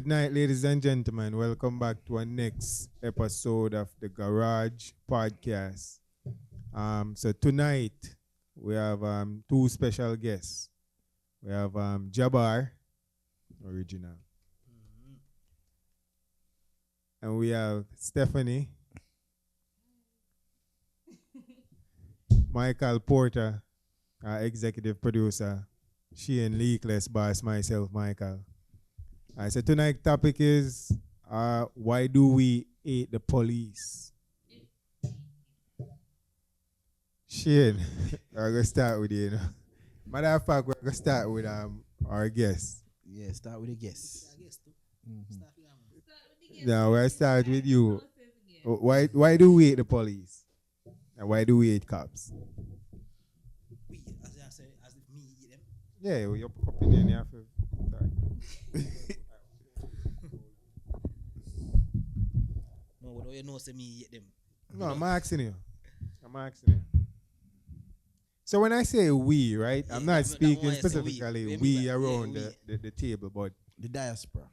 Good night, ladies and gentlemen. Welcome back to our next episode of the Garage Podcast. So tonight we have two special guests. We have Jabbar, original, and we have Stephanie, Michael Porter, our executive producer, Shane Leakless, boss, myself, Michael. So tonight's topic is why do we hate the police? Shane, I'm gonna start with you. Matter of fact, we're gonna start with our guest. Yeah, start with a guess. Mhm. Now we'll start with you. Why do we hate the police? And why do we hate cops? We, as I say, as if me eat them. Yeah, well, your opinion. You have to start. No, but you know, say me eat them. No, I'm asking you. So when I say we, right, I'm Yeah, not that speaking one I say specifically we. we Yeah, around we. the table, but The diaspora.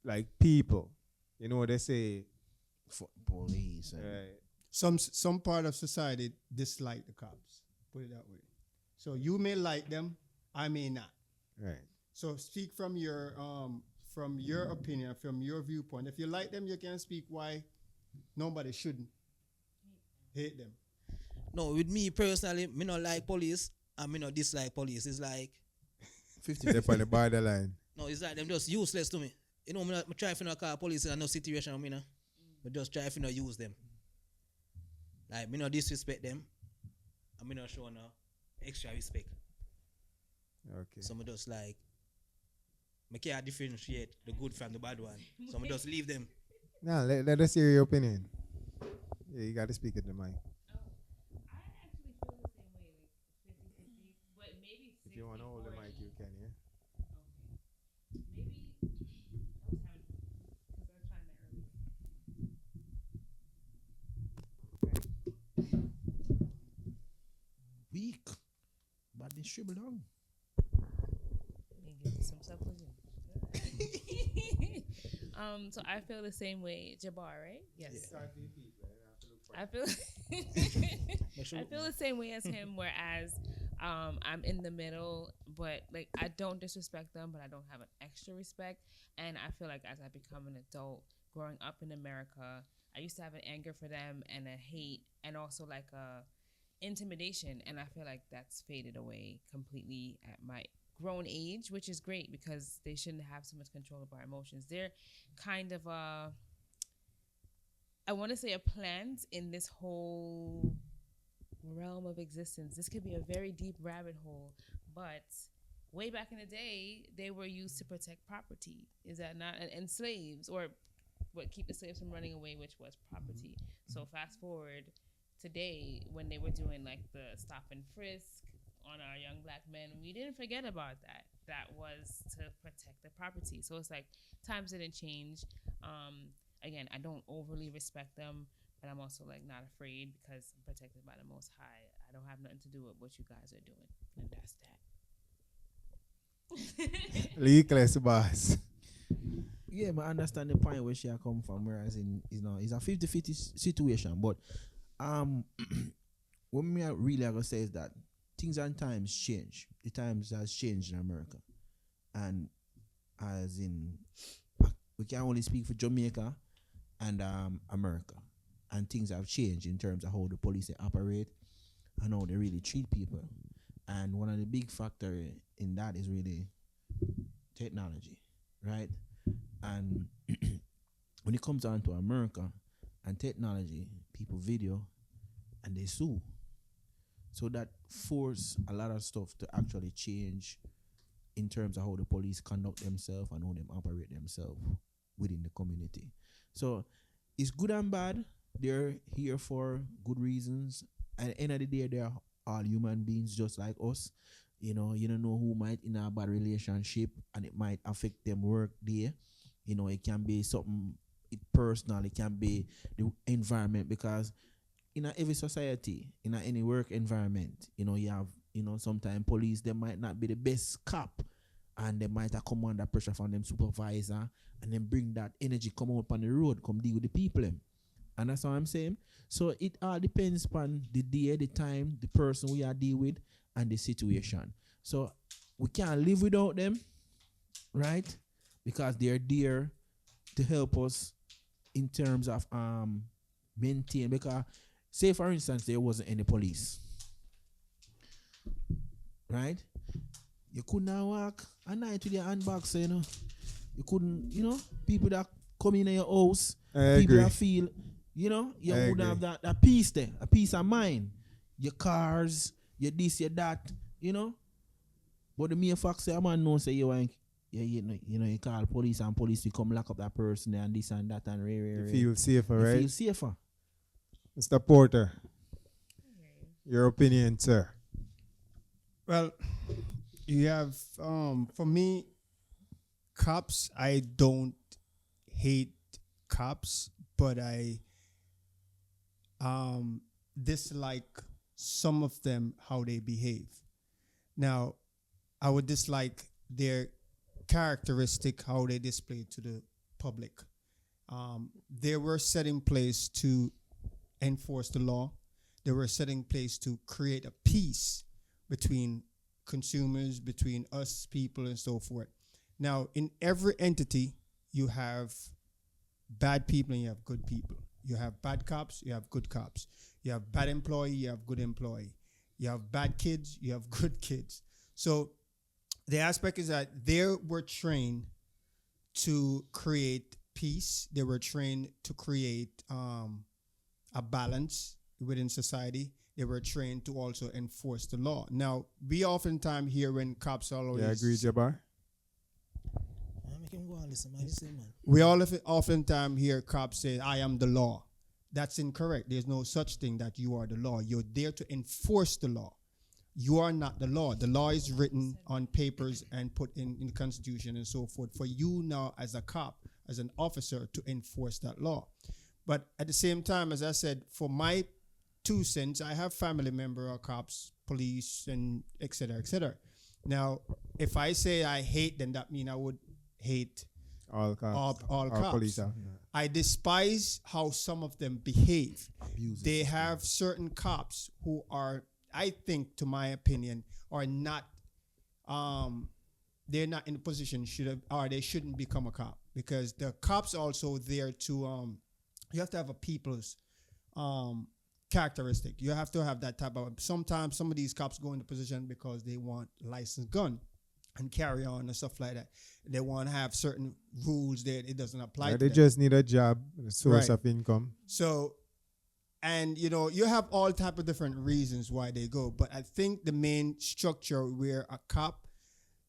like people. You know what they say? For police. Right. Some part of society dislike the cops. Put it that way. So you may like them, I may not. Right. So speak from your opinion, from your viewpoint. If you like them, you can speak why nobody shouldn't hate them. No, with me personally, me not like police and me not dislike police. It's like, 50. They're on the borderline. no, it's like them just useless to me. You know, me try to not call police in no situation, me know. But just try to not use them. Like, me not disrespect them and me not show no extra respect. Okay. So me just like, me can't differentiate the good from the bad one. So me just leave them. Now let us hear your opinion. Yeah, you got to speak at the mic. I actually feel the same way, like 50-50, but maybe 60. If you want to hold the mic, you can. Yeah. Okay. Maybe I was having because I was trying that earlier. Weak. But they shrivel down. Let me give you some supplements. So I feel the same way, Jabbar, right? Yes. I feel Make sure I feel the same way as him, whereas I'm in the middle, but like I don't disrespect them, but I don't have an extra respect. And I feel like as I become an adult, growing up in America, I used to have an anger for them and a hate and also like a intimidation, and I feel like that's faded away completely at my grown age, which is great because they shouldn't have so much control of our emotions. They're kind of I want to say a plant in this whole realm of existence. This could be a very deep rabbit hole, but way back in the day, they were used to protect property. Is that not? And slaves, or what keep the slaves from running away, which was property. So fast forward today, when they were doing like the stop and frisk on our young black men, we didn't forget about that. That was to protect the property. So it's like times didn't change. Again, I don't overly respect them, but I'm also like not afraid because I'm protected by the Most High. I don't have nothing to do with what you guys are doing, and that's that. Leakless boss. Yeah, I understand the point where she come from, whereas it's a 50-50 situation. But what me really I gonna say is that things and times change. The times has changed in America, and as in we can only speak for Jamaica and America, and things have changed in terms of how the police operate and how they really treat people. And one of the big factor in that is really technology, right? And when it comes down to America and technology, people video and they sue. So that force a lot of stuff to actually change in terms of how the police conduct themselves and how them operate themselves within the community. So it's good and bad. They're here for good reasons. At the end of the day, they're all human beings just like us. You don't know who might in a bad relationship and it might affect them work day. It can be something personal. It can be the environment, because in every society, in any work environment, you have, sometimes police, they might not be the best cop and they might have come under pressure from them supervisor, and then bring that energy come out on the road, come deal with the people them. And that's what I'm saying. So it all depends upon the day, the time, the person we are deal with, and the situation. So we can't live without them, right? Because they're there to help us in terms of maintain. Because say for instance there wasn't any police, right? You couldn't walk at night with your handbags, you know. You couldn't, people that come in your house, I people agree. that feel, you I would have agree. that peace there, a peace of mind. Your cars, your this, your that, But the mere fact say a man knows say you call police and police will come lock up that person and this and that and You feel safer, you right? feel safer. Mr. Porter, your opinion, sir. Well, you have for me, cops. I don't hate cops, but I dislike some of them how they behave. Now, I would dislike their characteristic how they display to the public. They were set in place to enforce the law. They were set in place to create a peace between consumers, between us people, and so forth. Now, in every entity, you have bad people and you have good people. You have bad cops, you have good cops. You have bad employee, you have good employee. You have bad kids, you have good kids. So the aspect is that they were trained to create peace. They were trained to create a balance within society. They were trained to also enforce the law. Now, we oftentimes hear when cops are always... Yeah, agree, Jabbar? Make him go and listen, man. Listen, man. We oftentimes hear cops say, I am the law. That's incorrect. There's no such thing that you are the law. You're there to enforce the law. You are not the law. The law is written on papers and put in the Constitution and so forth for you now as a cop, as an officer, to enforce that law. But at the same time, as I said, for my 2 cents, I have family member or cops, police, and et cetera, et cetera. Now, if I say I hate them, that means I would hate All cops. all Or cops. police. I despise how some of them behave. Abuses. They have certain cops who are, I think, to my opinion, are not, they're not in a position they shouldn't become a cop, because the cops also there to, you have to have a people's characteristic. You have to have that type of. Sometimes some of these cops go into position because they want a licensed gun and carry on and stuff like that. They want to have certain rules that it doesn't apply to They them. just need a job, a source Right. of income. So, and you have all type of different reasons why they go, but I think the main structure where a cop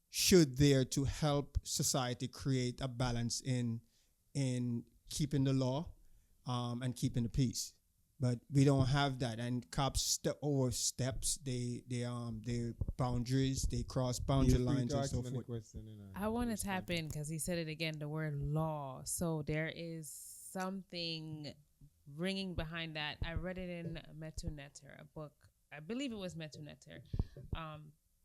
should there to help society create a balance in keeping the law, and keeping the peace. But we don't have that, and cops step over steps. They boundaries. They cross boundary Feel free lines to and ask so him any forth. question, I want to tap in because he said it again, the word law. So there is something ringing behind that. I read it in Metu Netter, a book. I believe it was Metu Netter.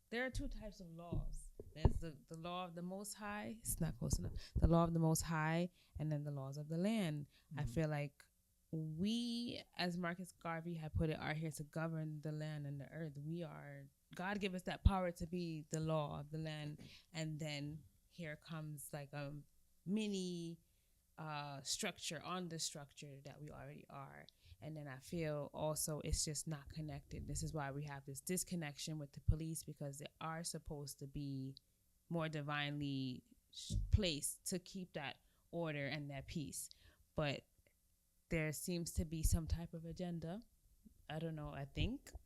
There are 2 types of laws. There's the law of the Most High. It's not close enough. The law of the Most High, and then the laws of the land. I feel like we, as Marcus Garvey had put it, are here to govern the land and the earth. God give us that power to be the law of the land. And then here comes like a mini structure on the structure that we already are. And then I feel also it's just not connected. This is why we have this disconnection with the police, because they are supposed to be more divinely placed to keep that order and that peace. But there seems to be some type of agenda. I don't know.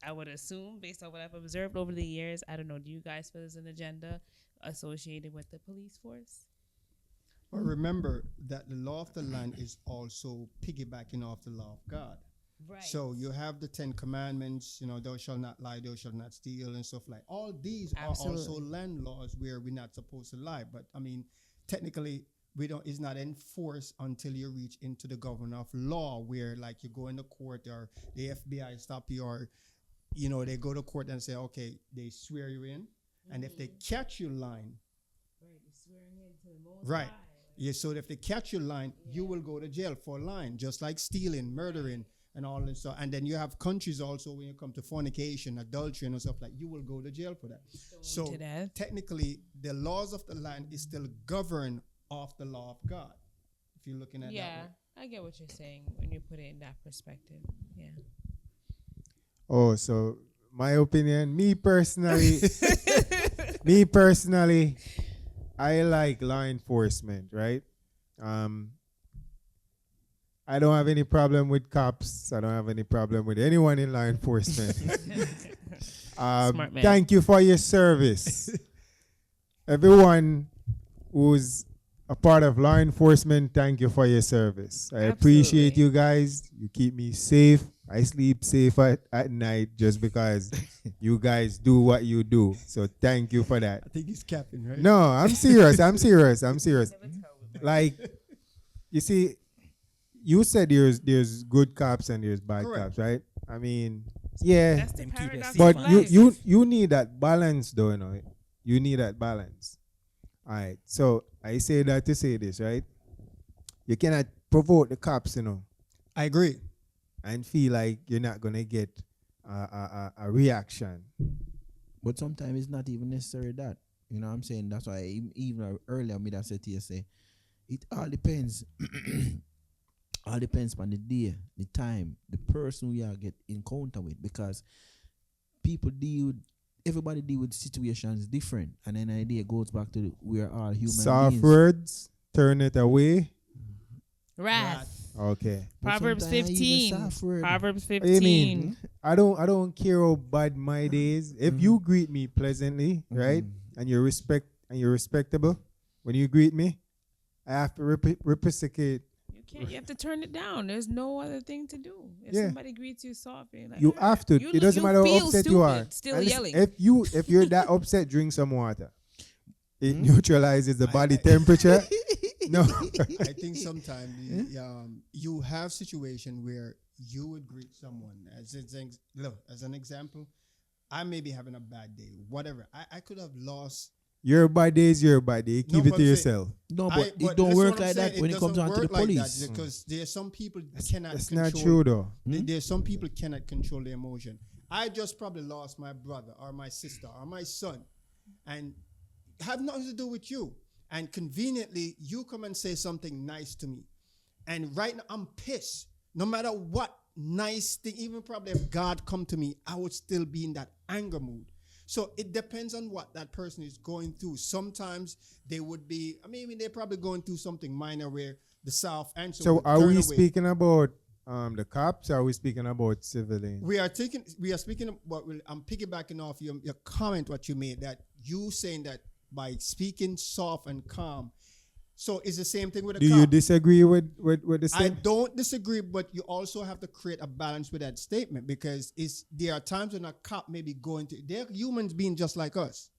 I would assume, based on what I've observed over the years, I don't know. Do you guys feel there's an agenda associated with the police force? But remember that the law of the land is also piggybacking off the law of God. Right. So you have the 10 commandments, thou shalt not lie, thou shalt not steal, and stuff like. All these are also Absolutely. land laws where we're not supposed to lie. But I mean, technically, it's not enforced until you reach into the government of law, where like you go into court or the FBI stop you, or they go to court and say, okay, they swear you in, and if they catch you lying, Right. Yeah, so if they catch you lying, you will go to jail for lying, just like stealing, murdering, and all that stuff. And then you have countries also when you come to fornication, adultery, and stuff like you will go to jail for that. So to death. technically, the laws of the land is still governed off the law of God. If you're looking at Yeah, that way. I get what you're saying when you put it in that perspective. Yeah. Oh, so my opinion, me personally, I like law enforcement, right? I don't have any problem with cops. I don't have any problem with anyone in law enforcement. Smart man. Thank you for your service. Everyone who's a part of law enforcement, thank you for your service. I appreciate Absolutely. you guys. You keep me safe. I sleep safe at night just because you guys do what you do. So thank you for that. I think he's capping, right? No, I'm serious. I'm serious. Like, you see, you said there's good cops and there's bad Correct. cops, right? I mean, yeah, That's the Them keep paradox us of safe. but and life. you need that balance, though, you know. You need that balance. All right. So I say that to say this, right? You cannot provoke the cops, you know, I agree. and feel like you're not gonna get a reaction. But sometimes it's not even necessary that. You know what I'm saying? That's why even earlier me that said to you say, it all depends. All depends on the day, the time, the person we are get encounter with, because everybody deal with situations different, and then the idea goes back to we are all human Soft beings. words, turn it away. Wrath. Okay. But Proverbs sometimes even 15. soft word- Proverbs What do you 15. mean? I don't care how bad my day is. If you greet me pleasantly, right, and you're respectable, when you greet me, I have to reciprocate. You have to turn it down. There's no other thing to do. If Yeah. somebody greets you softly, like, You have to. you It doesn't matter how feel upset you are. stupid, still And listen, yelling. if you're that upset, drink some water. It neutralizes the body temperature. No. I think sometimes you have situation where you would greet someone as an example. I may be having a bad day, whatever. I could have lost. Your body is your body. Keep No, it but to I'm saying- yourself. No, I- but it don't that's work what I'm like saying. that when it comes doesn't down to the work like that police. because there's some people cannot That's control. not true, though. There's some people cannot control their emotion. I just probably lost my brother or my sister or my son, and have nothing to do with you. And conveniently, you come and say something nice to me, and right now I'm pissed. No matter what nice thing, even probably if God come to me, I would still be in that anger mood. So it depends on what that person is going through. Sometimes they would be, they're probably going through something minor where the South answer. So would are turn we away. speaking about the cops? Or are we speaking about civilians? We are speaking about, I'm piggybacking off your comment, what you made, that you saying that by speaking soft and calm. So it's the same thing with a Do cop. you disagree with the I statement? don't disagree, but you also have to create a balance with that statement, because there are times when a cop may be going to, they're humans being just like us,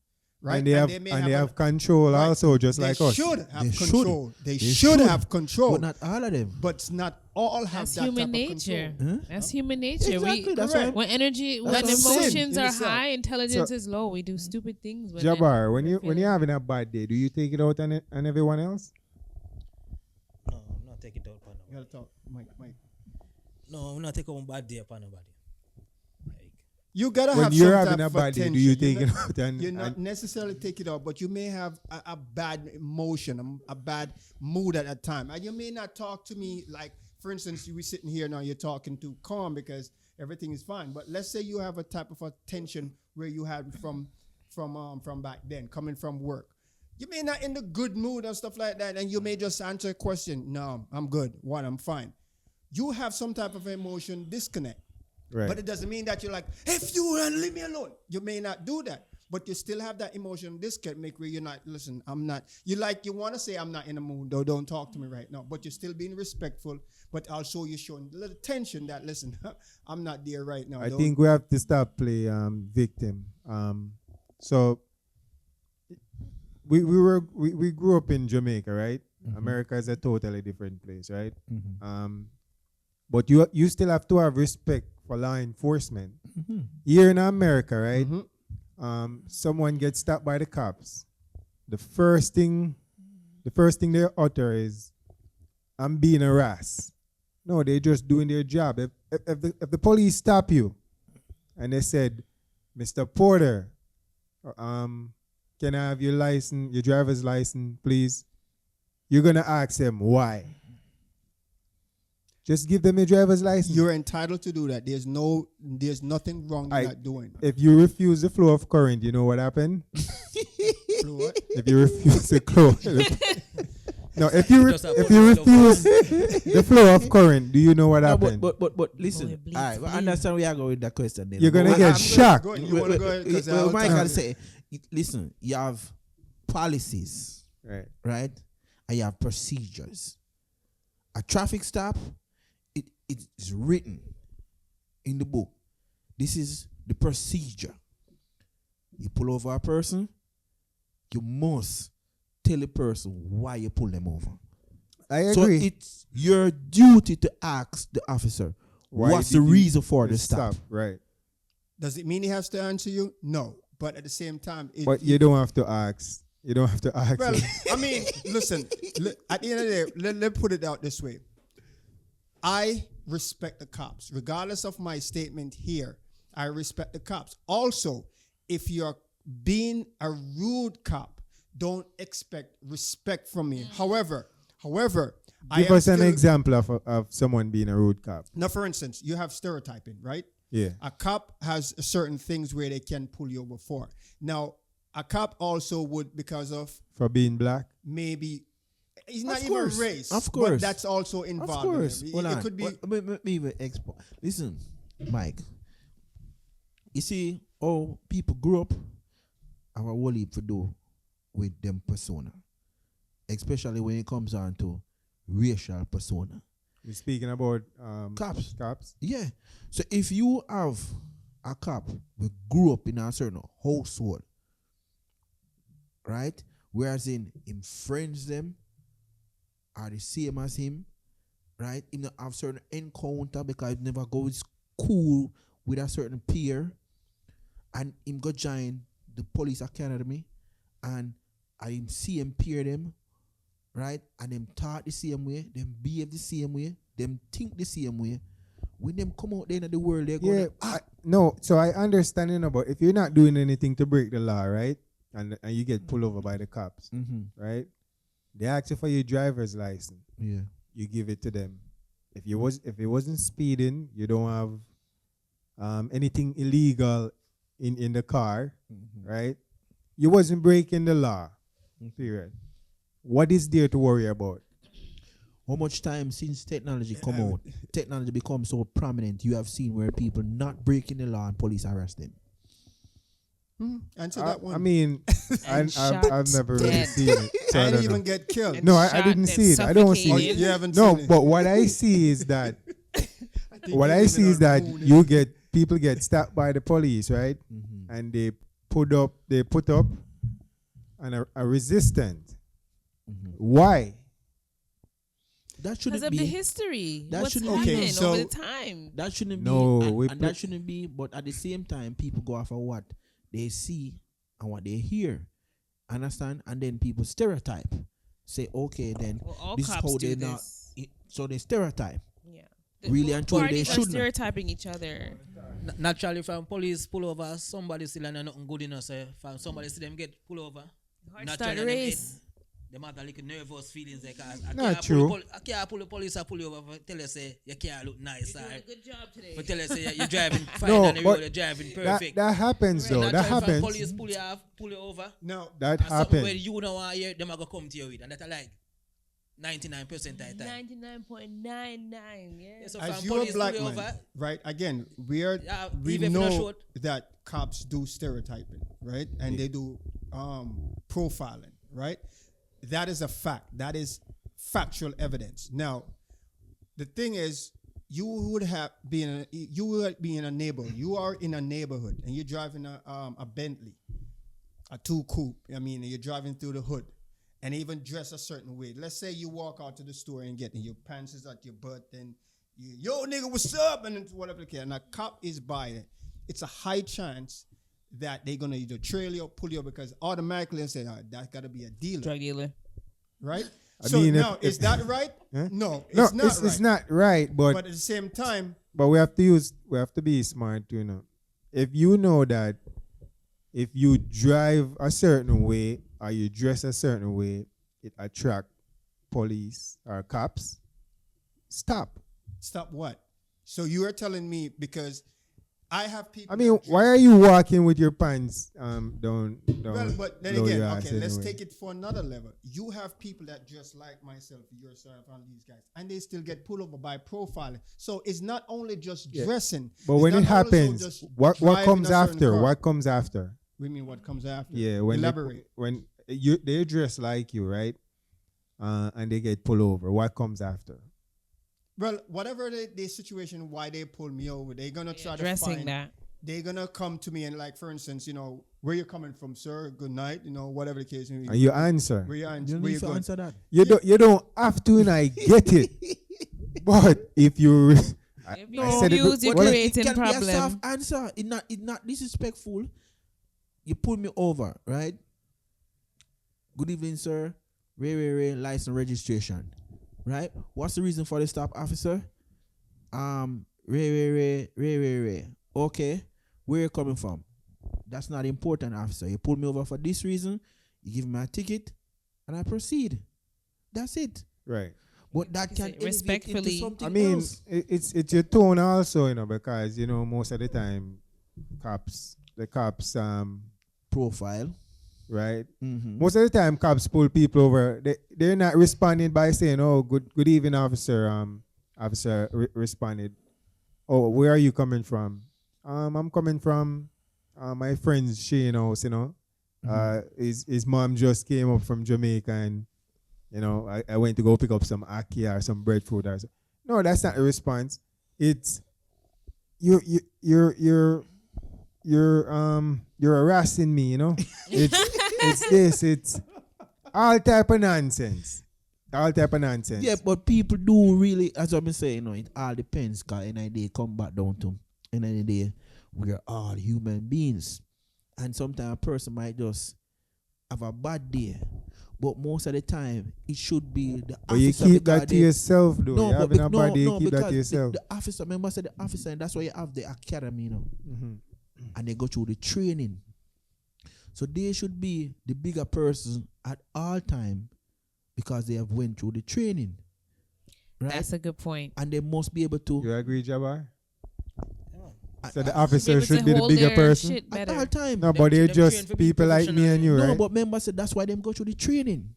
right? And they have control right. also, just They like us. should have They should. control. They They should should. have control, But not all of them. but not all have That's that human type nature. of control. That's human nature. Exactly, that's correct. why When energy, when That's sin emotions in are itself. high, intelligence So- is low. We do stupid things. When Jabbar, when we're you're feeling- having a bad day, do you take it out on everyone else? No, I'm not taking it out upon You nobody. gotta talk, Mike. No, I'm not taking one bad day upon nobody. Like, You gotta When have you're some having type a of bad day, do attention. you You're take it not- out and You're not necessarily take it out, but you may have a bad emotion, a bad mood at that time. And you may not talk to me like, for instance, we sitting here now, you're talking too calm because everything is fine. But let's say you have a type of attention where you had from back then, coming from work. You may not in the good mood and stuff like that, and you may just answer a question. No, I'm good. What? I'm fine. You have some type of emotion disconnect. right? But it doesn't mean that you're like, if you leave me alone. You may not do that, but you still have that emotion disconnect make where you're not, listen, I'm not, you want to say I'm not in the mood, though, don't talk to me right now, but you're still being respectful, but also you're showing a little tension that, listen, I'm not there right now. I Don't- think we have to stop play victim. So we grew up in Jamaica, right? America is a totally different place, right? But you still have to have respect for law enforcement. Here in America, right? Someone gets stopped by the cops. The first thing the first thing they utter is, "I'm being harassed." No, they're just doing their job. If the police stop you and they said, "Mr. Porter, can I have your license, your driver's license, please?" You're gonna ask them why. Just give them your driver's license. You're entitled to do that. There's nothing wrong in that doing. If you refuse the flow of current, you know what happened? What? If you refuse the flow, no. If you refuse the flow of current, do you know what No, happened? but listen. Oh, it bleeds All right, blue. I understand where you're going with that question. Then. You're gonna But get I'm shocked. Go ahead. You want to go ahead? Because Well, Michael say, listen, you have policies, Right. right? And you have procedures. A traffic stop, it is written in the book. This is the procedure. You pull over a person, you must tell the person why you pull them over. I agree. So it's your duty to ask the officer, Why what's did the you reason for the stop? Right. Does it mean he has to answer you? No. But at the same time, But you don't have to ask. You don't have to ask. Well, them. I mean, listen, at the end of the day, let's put it out this way. I respect the cops. Regardless of my statement here, I respect the cops. Also, if you're being a rude cop, don't expect respect from me. However, I Give am us an still- example of someone being a rude cop. Now, for instance, you have stereotyping, right? Yeah. A cop has certain things where they can pull you over for. Now, a cop also would, because of For being black. maybe he's not Of even course. race, Of but course. that's also involved. Of course. In it. Hold It on. could be. Let me even expo. Listen, Mike. You see, how people grew up, have a whole heap to do with them persona. Especially when it comes on to racial persona. We're speaking about Cops. Cops. Yeah. So if you have a cop who grew up in a certain household, right? Whereas him friends them are the same as him, right? Him not have certain encounter because he never go to school with a certain peer, and him go join the police academy, and I him see him peer them, right? And them talk the same way, them behave the same way, them think the same way. When them come out there in the world, they're Yeah. gonna No, so I understand, but if you're not doing anything to break the law, right? And you get pulled over by the cops, right? They ask you for your driver's license. Yeah. You give it to them. If it wasn't speeding, you don't have anything illegal in the car, right? You wasn't breaking the law. Period. What is there to worry about? How much time since technology come out, technology becomes so prominent, you have seen where people not breaking the law and police arrest them? Answer that one. I mean, And I've never really dead. seen it. So I I didn't don't even know. get killed. No, I Shot didn't and see it. I don't see Oh, suffocated. it. you haven't No, seen it. but what I see is that think what you I live see in is a that moon. people get stopped by the police, right? And they put up a resistance. Why? That Because shouldn't of the be. history. That What's shouldn't be- happened Okay, so- over the time. That shouldn't No, be. we And put- that shouldn't be. But at the same time, people go off of what they see and what they hear. Understand? And then people stereotype. Say, okay, then Well, all this is cops how do they not. this. So they stereotype. Yeah. Really and truly, they Parties are shouldn't. stereotyping each other. Naturally, from police pull over, somebody still and nothing good enough. So from somebody see them get pull over, Hard start a race. them have a little nervous feelings. Like, Not true. I can't pull the police. I pull you over. For tell you say you can't look nice. You're Or, doing a good job today. but tell you say you're driving fine No, on the but road. You're driving That perfect. happens So though. That naturally, from happens. police pull you over. No, That And something where happens. you know want to hear, them are gonna come to you with, and that's like 99% of the time. 99.99, yeah. Yeah, so as from you a police black pull you man, over, right? Again, we even if you're not know short. that cops do stereotyping, right? And they do profiling, right? That is a fact. That is factual evidence. Now, the thing is, you would be in a neighborhood. You are in a neighborhood, and you're driving a Bentley, a two coupe. I mean, you're driving through the hood, and even dress a certain way. Let's say you walk out to the store and get your pants is at your butt, and you, yo nigga, what's up, and it's whatever the case. And a cop is by it. It's a high chance that they're gonna either trail you or pull you because automatically they say, that's gotta be a dealer. Drug dealer. right? I So mean, now, if- is that right? Huh? No, No, it's not right. it's not right, But at the same time, but we have to be smart, you know. If you know that if you drive a certain way or you dress a certain way, it attract police or cops, stop. stop what? So you are telling me because I have people. I mean, that why dress- are you walking with your pants down? Well, but then low again, your ass okay, let's anyway? take it for another level. You have people that just like myself, yourself, and these guys, and they still get pulled over by profiling. So it's not only just Yeah. dressing. But it's when not it also happens, just what driving comes a certain after? car. What comes after? We mean what comes after? Yeah, when Elaborate. when they dress like you, right? And they get pulled over. What comes after? Well, whatever the situation, why they pull me over, they're gonna try to Addressing find. that. They're gonna come to me and like, for instance, where you coming from, sir? Good night. Whatever the case may be. And you answer. Where you You answer? don't Where need you to going? answer that. You don't have to, and I get it. But if you, I If you said it. use your well, creating it can be a problem. soft answer. It not disrespectful. You pull me over, right? Good evening, sir. Ray, license registration. Right? What's the reason for the stop, officer? Ray. Okay. Where you coming from? That's not important, officer. You pull me over for this reason, you give me a ticket, and I proceed. That's it. right. But that can elevate into Respectfully. something I mean, else. it's your tone also, because most of the time, the cops, Profile. right. Mm-hmm. Most of the time, cops pull people over. They're not responding by saying, "Oh, good evening, officer." Officer responded, "Oh, where are you coming from?" I'm coming from my friend's Shane house. His mom just came up from Jamaica, and I went to go pick up some ackee or some breadfruit or so. No, that's not a response. It's you're harassing me. It's all type of nonsense. All type of nonsense. Yeah, but people do really, as I've been saying, it all depends. Because end of the day, come back down to end of the day, we're all human beings. And sometimes a person might just have a bad day. But most of the time, it should be the But you officer. keep that because to yourself, though. No, You're but having a no, bad day, no, you keep that because to yourself. the officer, remember I said the officer, and that's why you have the academy, Mm-hmm. and they go through the training. So they should be the bigger person at all time because they have went through the training. Right? That's a good point. And they must be able to You agree, Jabbar? at, So the at- officer Able to should be the hold bigger their person? shit at better. all time. No, but they're them train just for being people like me and you, No, right? but remember, said that's why them go through the training.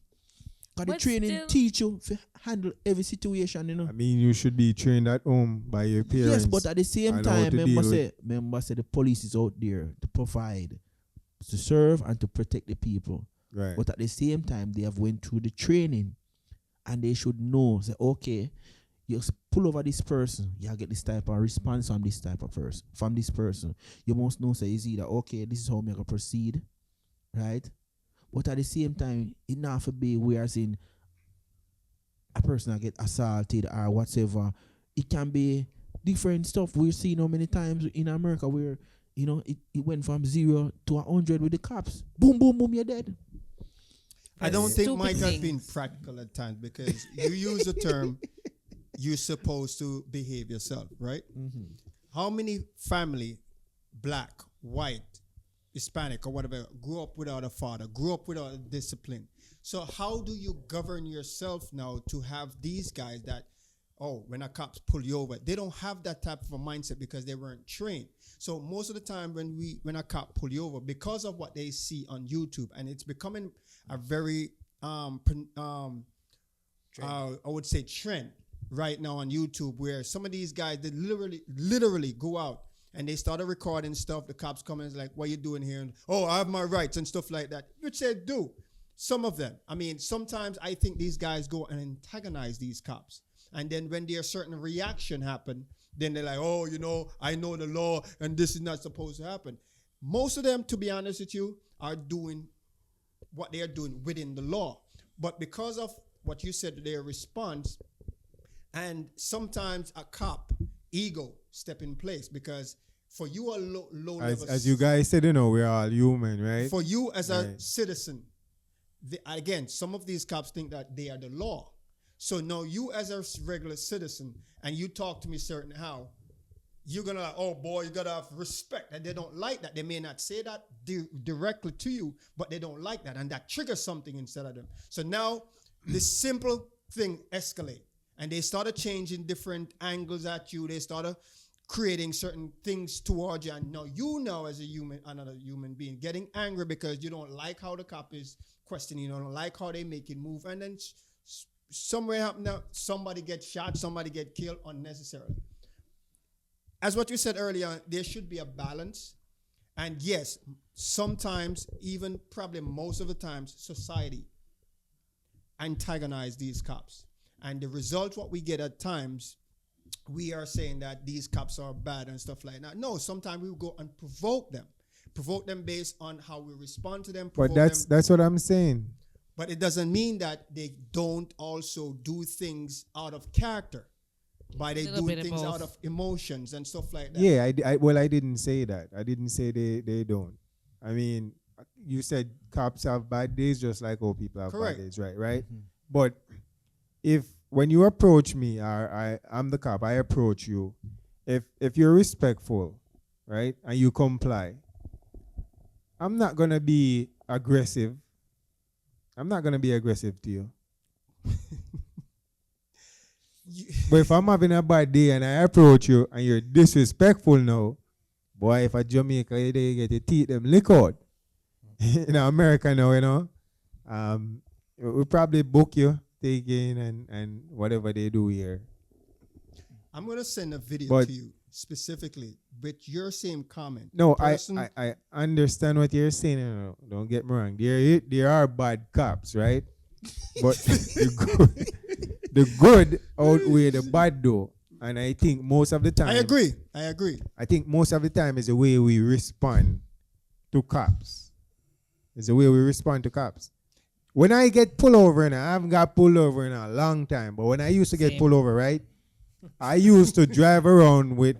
Because the But training still- teach you to handle every situation, I mean, you should be trained at home by your parents. Yes, but at the same and how time, to remember deal say the police is out there to provide, to serve and to protect the people. right. But at the same time, they have went through the training, and they should know, say, okay, you pull over this person, you get this type of response from this type of person, from this person. You must know, say, is either, okay, this is how I'm going to proceed, right? But at the same time, it not have to be whereas in a person that get assaulted or whatever. It can be different stuff. We're seeing how many times in America where, it went from 0 to 100 with the cops. Boom, boom, boom, you're dead. I don't think Stupid Mike has been things. practical at times because you use the term you're supposed to behave yourself, right? How many family, black, white, Hispanic, or whatever, grew up without a father, grew up without a discipline? So how do you govern yourself now to have these guys that, when a cops pull you over, they don't have that type of a mindset because they weren't trained. So most of the time when a cop pull you over, because of what they see on YouTube, and it's becoming a very I would say trend right now on YouTube, where some of these guys, they literally go out and they started recording stuff. The cops come in and like, what you doing here? And, I have my rights and stuff like that, which they do. Some of them. I mean, sometimes I think these guys go and antagonize these cops. And then when there's certain reaction happen, then they're like, I know the law and this is not supposed to happen. Most of them, to be honest with you, are doing what they are doing within the law. But because of what you said, their response, and sometimes a cop ego step in place, because for you a low level, As you guys said, we're all human, right? for you as a Right. citizen, again, some of these cops think that they are the law. So now you as a regular citizen, and you talk to me certain how, you're gonna like, oh boy, you gotta have respect. And they don't like that. They may not say that directly to you, but they don't like that, and that triggers something inside of them. So now this simple thing escalate, and they started changing different angles at you. They started creating certain things towards you, and now as a human, another human being, getting angry because you don't like how the cop is questioning, you don't like how they make it move, and then somewhere happen now, somebody gets shot, somebody get killed unnecessarily. As what you said earlier, there should be a balance, and yes, sometimes, even probably most of the times, society antagonize these cops, and the result what we get at times, we are saying that these cops are bad and stuff like that. No, sometimes we will go and provoke them based on how we respond to them. But that's what I'm saying. But it doesn't mean that they don't also do things out of character, by they do things out of emotions and stuff like that. Yeah, I didn't say that. I didn't say they don't. I mean, you said cops have bad days just like all people have Correct. bad days, right? Mm-hmm. But when you approach me, or I'm the cop, I approach you, if you're respectful, right, and you comply, I'm not going to be aggressive. I'm not going to be aggressive to you. But if I'm having a bad day and I approach you and you're disrespectful now, boy, if a Jamaica, they get your teeth them lick out. In America now, we probably book you, take in, and whatever they do here. I'm going to send a video to you specifically with your same comment. No, I understand what you're saying. No, don't get me wrong. There are bad cops, right? But the good outweigh the bad though. And I think most of the time... I agree. I think most of the time is the way we respond to cops. It's the way we respond to cops. When I get pulled over, and I haven't got pulled over in a long time, but when I used to get pulled over, right? I used to drive around with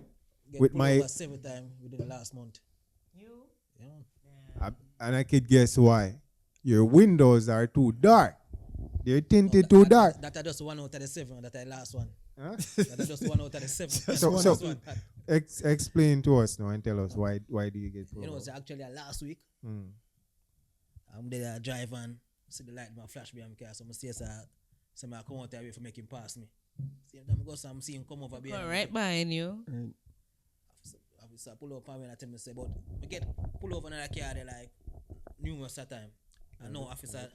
my... Over 7 times within the last month. You? Yeah. And I could guess why. Your windows are too dark. They're tinted too dark. That I just 1 out of the 7. That I last one. Huh? That I just 1 out of the 7. So explain to us now and tell us why do you get pulled over? It's actually last week. I'm there driving, see the light man flash behind my car, so I see I come out there for make him pass me. Same time I go, so I'm seeing him come over behind me. Right behind you. Officer pull up and when I tell me say, but I get pull over another car there like numerous of time. And no officer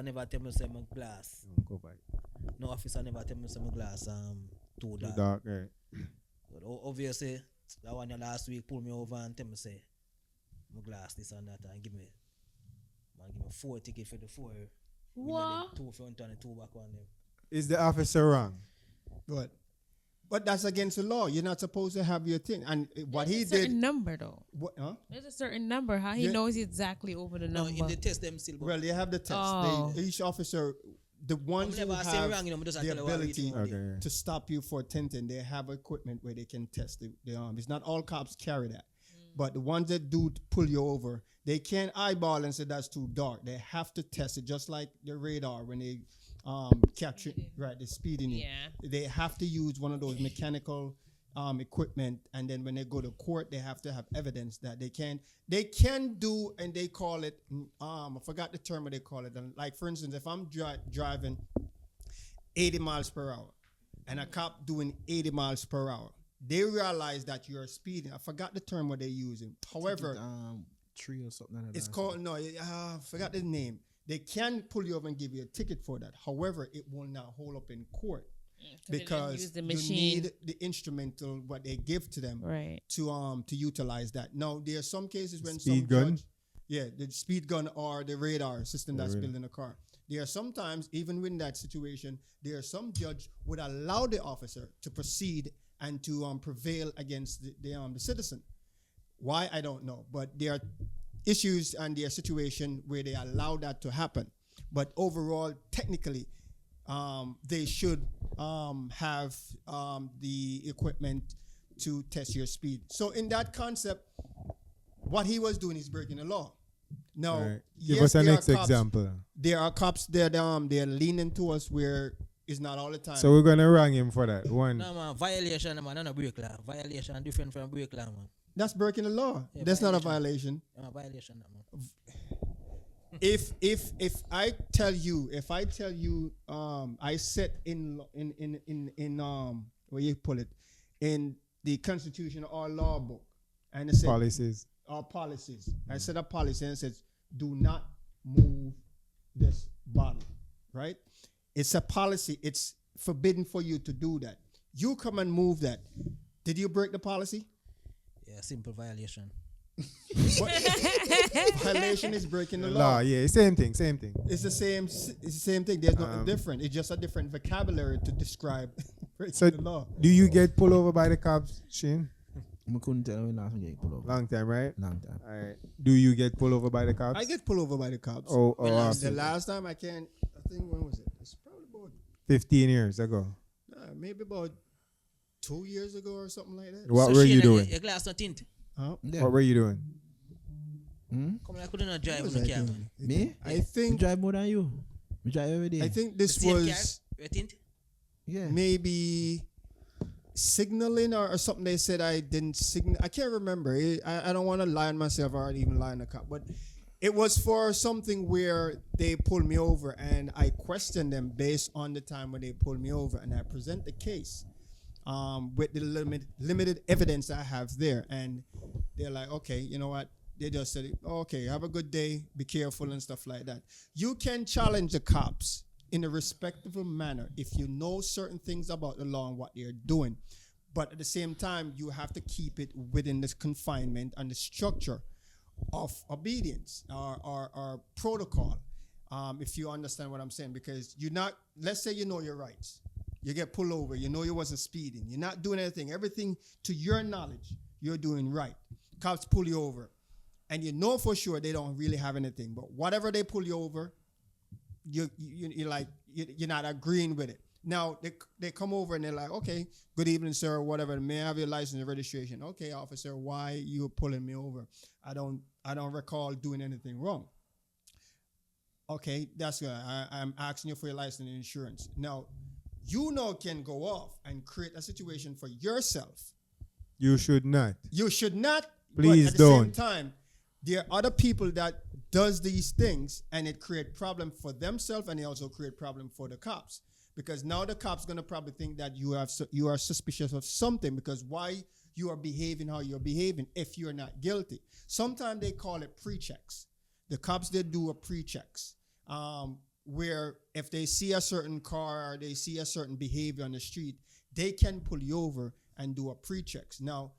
never tell me say my glass. No officer never tell me say my glass too dark. Right. But obviously that one last week pull me over and tell me say my glass this and that and give me 4 tickets for the 4. What? 2 front and 2 back on them. Is the officer wrong? But that's against the law. You're not supposed to have your thing. And what he There's a did... certain number, though. What, huh? There's a certain number. How he knows exactly over the number. No, in the test them still. Well, they have the test. Oh. Each officer, the ones who have the ability to stop you for tinting, they have equipment where they can test the arm. It's not all cops carry that. But the ones that do pull you over, they can't eyeball and say that's too dark. They have to test it, just like the radar when they catch it, right? The speeding. Yeah. They have to use one of those mechanical equipment, and then when they go to court, they have to have evidence that they can do, and they call it. I forgot the term what they call it. Like for instance, if I'm driving 80 miles per hour, and a cop doing 80 miles per hour, they realize that you're speeding. I forgot the term what they're using. However, tree or something like that. It's called I forgot the name. They can pull you over and give you a ticket for that. However, it will not hold up in court because you need the instrumental what they give to them to utilize that. Now there are some cases when speed gun, the speed gun or the radar system that's built in a car. There are sometimes even in that situation, there are some judge would allow the officer to proceed and to prevail against the citizen. Why I don't know, but there are issues and their situation where they allow that to happen. But overall, technically, they should have the equipment to test your speed. So in that concept, what he was doing is breaking the law. Now, Right. Give yes, us an there are next cops. example. There are cops that they're leaning to us where it's not all the time. So we're gonna wrong him for that. One. No man, violation man, not a break law. Violation different from break law man. That's breaking the law. Yeah, That's not a violation. violation. Violation that man. If I tell you, I set in where you pull it in the Constitution or law book, and it said Policies. our policies. I set a policy and it says, do not move this bottle, right? It's a policy. It's forbidden for you to do that. You come and move that. Did you break the policy? Yeah, simple violation. Violation is breaking the law. Law, yeah, same thing. It's the same thing. There's nothing different. It's just a different vocabulary to describe breaking So the law. do you get pulled over by the cops, Shane? I couldn't tell when last time you get pulled over. Long time, right? Long time. All right. Do you get pulled over by the cops? I get pulled over by the cops. Oh, When last- The last time I think when was it? It's probably about 15 years ago. maybe about 2 years ago or something like that. What So were Shane, you doing? Your glass not tint. Huh? Yeah. What were you doing? Come on, I couldn't not drive What with was the I car. doing? Me? I I think drive more than you. I drive every day. I think The this same was car, you tint? yeah. maybe signaling or something. They said I didn't signal. I can't remember. I don't want to lie on myself or even lie on the cop, but it was for something where they pulled me over and I questioned them based on the time when they pulled me over, and I present the case with the limited evidence I have there, and they're like, okay, you know what? They just said, okay, have a good day, be careful and stuff like that. You can challenge the cops in a respectful manner if you know certain things about the law and what they're doing. But at the same time, you have to keep it within this confinement and the structure of obedience or protocol, if you understand what I'm saying. Because you're not, let's say you know your rights. You get pulled over, you know you wasn't speeding. You're not doing anything. Everything to your knowledge, you're doing right. Cops pull you over. And you know for sure they don't really have anything. But whatever they pull you over, you're not agreeing with it. Now they come over and they're like, okay, good evening, sir, or whatever. May I have your license and registration? Okay, officer, why you pulling me over? I don't recall doing anything wrong. Okay, that's good. I'm asking you for your license and insurance. Now, can go off and create a situation for yourself. You should not. You should not. Please but at the don't. same time, there are other people that does these things and it create problem for themselves, and they also create problem for the cops, because now the cops gonna probably think that you are suspicious of something, because why you are behaving how you're behaving if you're not guilty. Sometimes they call it pre-checks. The cops, they do a pre-checks where if they see a certain car or they see a certain behavior on the street, they can pull you over and do a pre-checks. Now,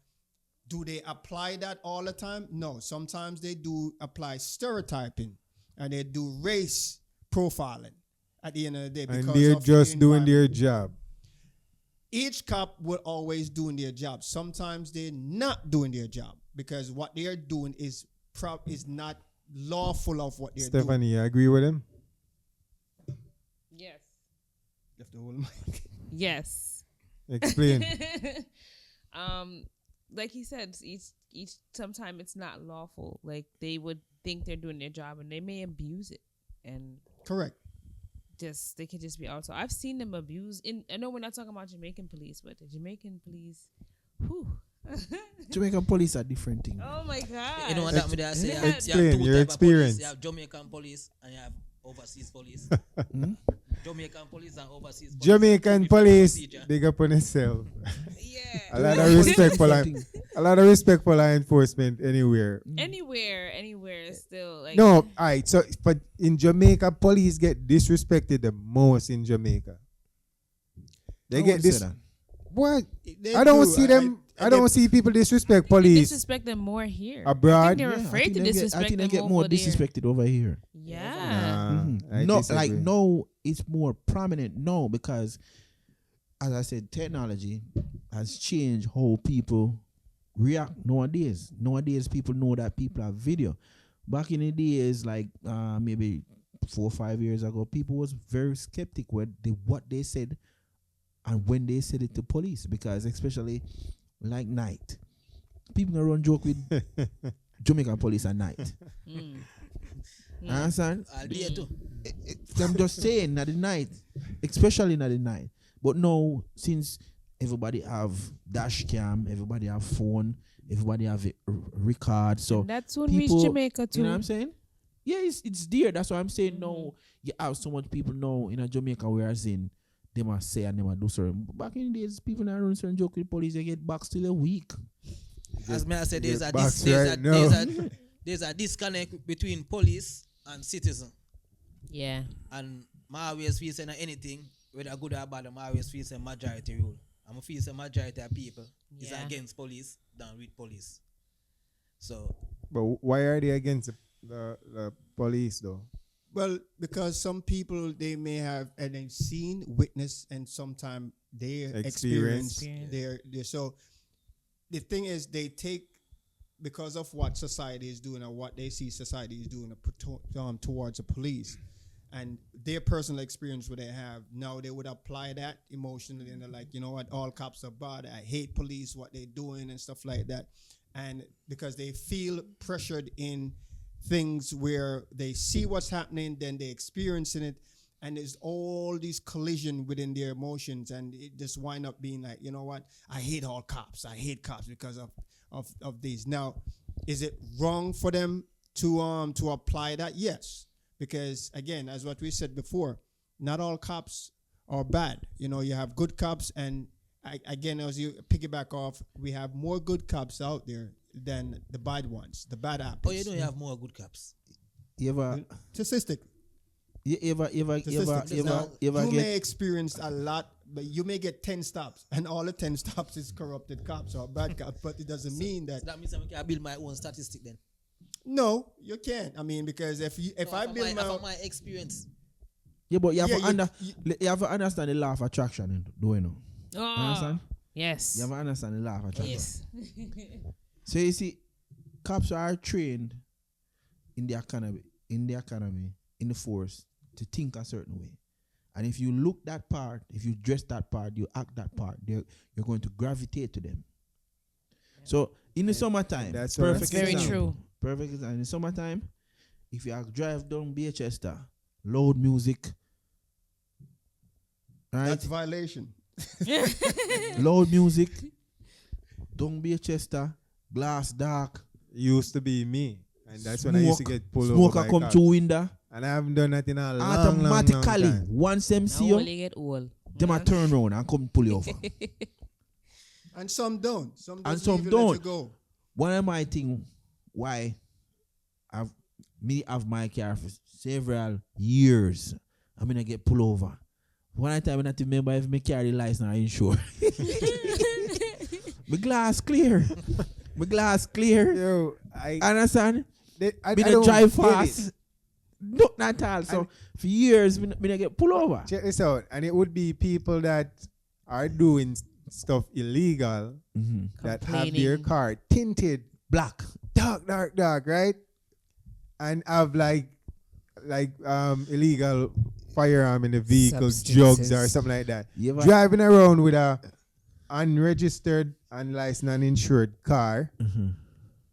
do they apply that all the time? No. Sometimes they do apply stereotyping and they do race profiling at the end of the day. And because they're of just the doing their environment. job. Each cop will always doing their job. Sometimes they're not doing their job because what they're doing is not lawful of what they're doing. Stephanie, you agree with him? Yes. Left the whole mic. Yes. Explain. Like he said, each sometime it's not lawful. Like they would think they're doing their job and they may abuse it, and Correct. they could just be out. So I've seen them abuse. I know we're not talking about Jamaican police, but the Jamaican police, whew. Jamaican police are different thing. Oh my God. You know what that mean? I say you have Explain two your type of police. experience. You have Jamaican police and you have overseas police. Jamaican police and overseas police. Jamaican Different police, procedure. big up on itself. Yeah. A lot of respect for law enforcement anywhere. Anywhere, still like. No, alright. So, but in Jamaica, police get disrespected the most in Jamaica. They get this. What? They I don't do. see them. I don't see people disrespect They police disrespect them more here. abroad. I think they're afraid to disrespect I think they them get more over there. disrespected over here. Yeah. I No, disagree. like no, it's more prominent. No, because as I said, technology has changed how people react nowadays. Nowadays, people know that people have video. Back in the days, like maybe 4 or 5 years ago, people was very skeptic with what they said and when they said it to police, because especially like night, people gonna run joke with Jamaican police at night. Understand? I'll be here too. I'm just saying at the night, especially at the night. But now, since everybody have dash cam, everybody have phone, everybody have a record, so And that soon people, reach Jamaica too. you know what I'm saying? Yeah, it's there. That's what I'm saying. No, you have so much people now in a Jamaica whereas in they must say and they must do certain. Back in the days, people not run certain joke with police, they get back still a week. As me I said, there's a, box dis- there's, right a, now. there's, a, there's a disconnect between police and citizen. Yeah. And my always feel saying anything, whether good or bad, I always feel saying majority rule. I'm feel saying majority of people is Yeah. against police than with police. So But why are they against the police though? Well, because some people they may have and they've seen, witnessed, and sometimes they experience their so the thing is they take because of what society is doing or what they see society is doing towards the police and their personal experience what they have now they would apply that emotionally and they're like, you know what, all cops are bad, I hate police, what they're doing and stuff like that. And because they feel pressured in things where they see what's happening, then they experiencing it, and there's all these collision within their emotions, and it just wind up being like, you know what, I hate all cops. I hate cops because of these. Now, is it wrong for them to apply that? Yes, because again, as what we said before, not all cops are bad. You know, you have good cops, and again, as you piggyback off, we have more good cops out there than the bad ones, the bad apples. oh, you know you have more good cops. You ever Statistic. you ever You get may experience a lot, but you may get 10 stops, and all the 10 stops is corrupted cops or bad cops, but it doesn't mean that. So that means I can build my own statistic then. No, you can't. I mean, because if I build from my experience. yeah, but you have Yeah, to you have to understand the law of attraction, do you know? Oh, Understand? yes. You have to understand the law of attraction. Yes. So you see, cops are trained in the economy, in the force to think a certain way. And if you look that part, if you dress that part, you act that part, you're going to gravitate to them. So in the summertime, That's perfect Very example. true. Perfect example. In the summertime, if you drive down Baychester, loud music, right? that's violation. Loud music, down Baychester, glass dark, Used to be me, and that's when I used to get pulled over smoker by come cops. through window. And I haven't done that in a long, Automatically, long time. once them Now see you, only get old. them a turn around and come pull you over. And some don't. Some And just some leave you, let don't. you go. One of my thing why I've my car for several years. I mean I get pulled over. One time I not remember if me carry license or insure. My glass clear. My glass clear. Yo, I Understand? I Me don't not drive get it. fast. Not at all. So for years me not get pulled over. Check this out. And it would be people that are doing stuff illegal that have their Complaining. car tinted Black. dark, right? And have like illegal firearm in the vehicle, drugs Substances. or something like that. You ever- Driving around with a unregistered, unlicensed, uninsured car,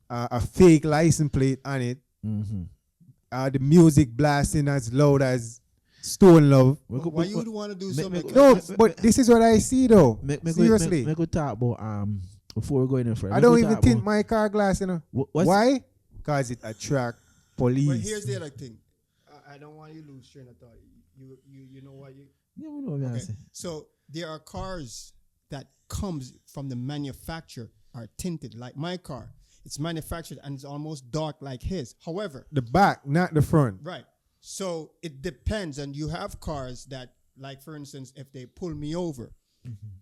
a fake license plate on it, the music blasting as loud as Stone Love. Why you would want to do something like No, that? but this is what I see though. Seriously. Me go talk about before we go in there. I don't even tint my car glass, you know. Why? Because it attract police. But here's the other thing. I don't want you to lose train of thought. You know what you... Yeah, we know what I'm Okay. saying. So there are cars that comes from the manufacturer are tinted like my car. It's manufactured and it's almost dark like his. However, The back, not the front. right. So it depends, and you have cars that, like for instance, if they pull me over,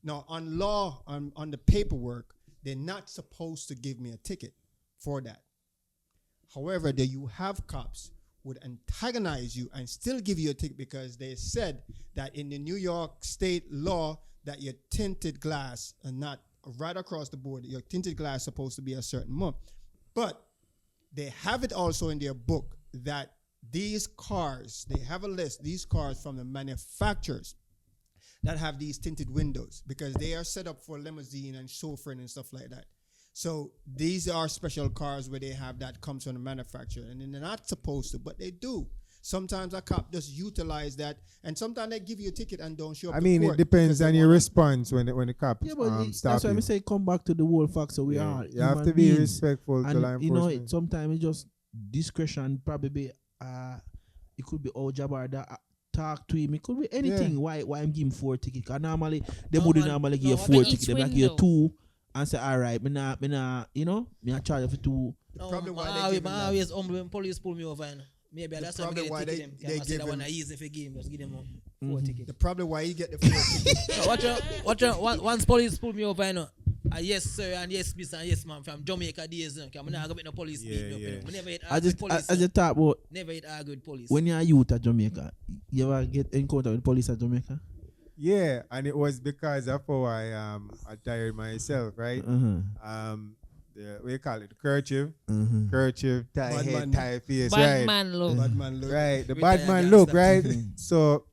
now on law, on the paperwork, they're not supposed to give me a ticket for that. However, there you have cops would antagonize you and still give you a ticket because they said that in the New York state law that your tinted glass and not right across the board, your tinted glass is supposed to be a certain month. But they have it also in their book that these cars, they have a list, these cars from the manufacturers that have these tinted windows because they are set up for limousine and chauffeuring and stuff like that. So these are special cars where they have that comes from the manufacturer, and then they're not supposed to, but they do. Sometimes a cop just utilize that, and sometimes they give you a ticket and don't show up. I to mean, court it depends because they on your wanna- response when the cop Yeah, but stop that's why you. I say come back to the whole fact. So we Yeah, are you have human to be beings. respectful to law And you know, enforcement. sometimes it just discretion. Probably be it could be all jabber that talk to him. It could be anything. Yeah. Why I'm giving 4 tickets? Cause normally they No, would man. normally give No, you but 4 each tickets. They like give you window. 2 and say, all right, me not, you know, me not charge you for 2. No, Probably why they I give him that. always humble when police pull me over. You know. Maybe The that's why I probably get why a they- ticket. they Them. I say give that one him- I easy for game. Just give them 4 tickets. The probably why you get the 4 tickets. So watch out. Once police pull me over, you know. Yes sir and yes miss and yes ma'am from Jamaica days. I'm not gonna make no police beat me up. Yeah, You know. yeah. Me never hit I argue just with police. I just talk about Never hit argue with police. when you're a youth at Jamaica. You ever get encounter with police at Jamaica? Yeah, and it was because of how I tired myself, right? We call it kerchief, tie Bad head, man. tie face, Bad right? man look. Bad man look. Right, the Retired bad man gangster. look, right? So,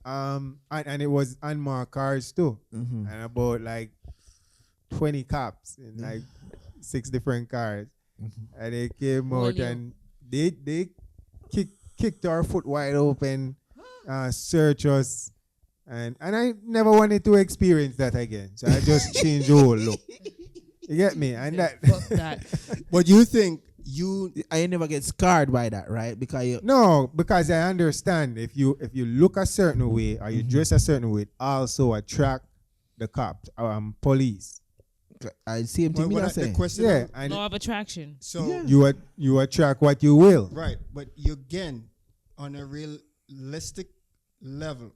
and it was unmarked cars too, Mm-hmm. and about like 20 cops in like 6 different cars, and they came out Julio. and they kicked our foot wide open, search us, and I never wanted to experience that again, so I just changed the whole look. You get me? And that. Fuck that. But you think you I never get scarred by that, right? Because you, No, because I understand if you look a certain way or you dress a certain way, it also attract the cops, police. I same thing. Well, Me what I I- say. the question. Yeah, and Law of attraction. So Yeah. you attract what you will. right, but you again on a realistic level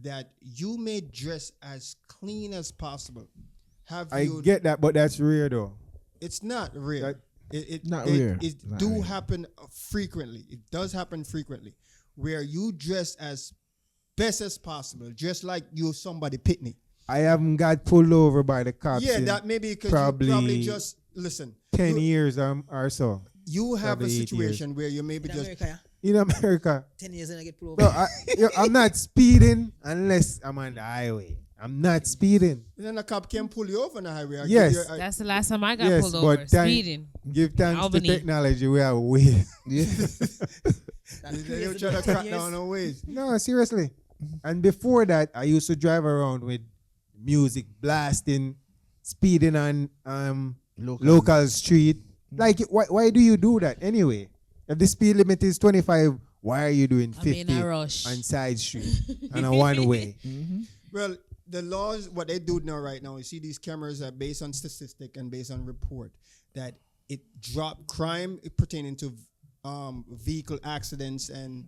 that you may dress as clean as possible. Have I you? get that, but that's rare though. It's not rare. That- It Not it, rare. It Not do rare. happen frequently. It does happen frequently, where you dress as best as possible, just like you're somebody picnic. I haven't got pulled over by the cops Yeah, in that may be because you probably probably just listen. 10 you, years or so. You have probably a 8 years. situation where you maybe in just America, In America, 10 years and I get pulled no, over. I'm not speeding unless I'm on the highway. I'm not speeding. then a cop can pull you over on the highway. I Yes. give you a- That's the last time I got Yes, pulled but over. thank- Speeding. Give thanks Albany. to technology. We are way. Yeah. they don't try to crack down on ways. No, seriously. And before that, I used to drive around with music blasting, speeding on local street. Like, why do you do that anyway? If the speed limit is 25, why are you doing I'm in 50 a rush. on side street and a one way? Well, the laws, what they do now right now, you see these cameras are based on statistic and based on report that it drop crime pertaining to vehicle accidents and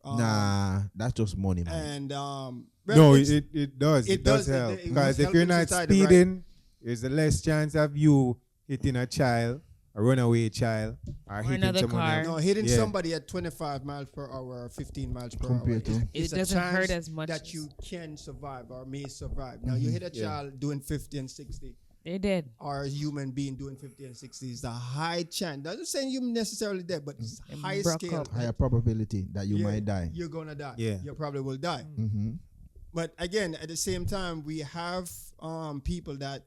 Nah, that's just money, man. and well, No, it's- it does. it It does does. It- help. it Because must if help you're in not society, right? speeding, there's a less chance of you hitting a child, a runaway child, or hitting another someone car. else. No, hitting Yeah. somebody at 25 miles per hour or 15 miles per Compared hour. to- it's It a doesn't hurt chance as much that as- you can survive or may survive. Now, you hit a Yeah. child doing 50 and 60 They did. or a human being doing 50 and 60 is a high chance. Doesn't say you necessarily dead, but it's And high broke scale. up. Higher probability that you might die. You're going to die. Yeah. You probably will die. Mm-hmm. But again, at the same time, we have people that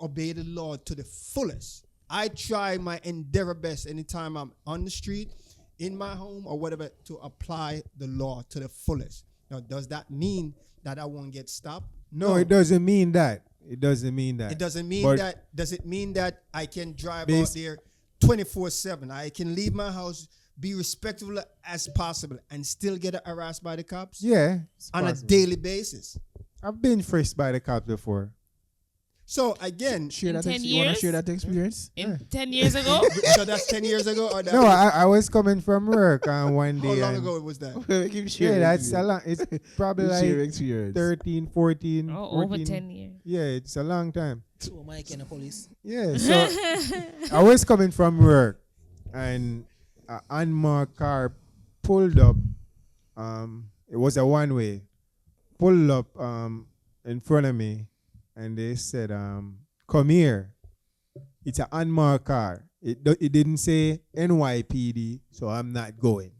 obey the law to the fullest. I try my endeavor best anytime I'm on the street, in my home, or whatever, to apply the law to the fullest. Now, does that mean that I won't get stopped? No, it doesn't mean that. It doesn't mean that. It doesn't mean But that. Does it mean that I can drive Bas- out there 24/7? I can leave my house, be respectful as possible, and still get harassed by the cops Yeah. it's on a possible. daily basis. I've been frisked by the cops before. So again, Share In that 10 you wanna years? share that experience? In 10 years ago? so that's 10 years ago, or that No, I was coming from work on one how day. long and- ago was that? Yeah, that's a lot. It's probably Share like experience. 13, 14, Oh, over 14. 10 years. Yeah, it's a long time. So Mike and the police. Yeah, so I was coming from work and an unmarked car pulled up. It was a one way. Pulled up in front of me and they said, come here. It's an unmarked car. It didn't say NYPD, so I'm not going.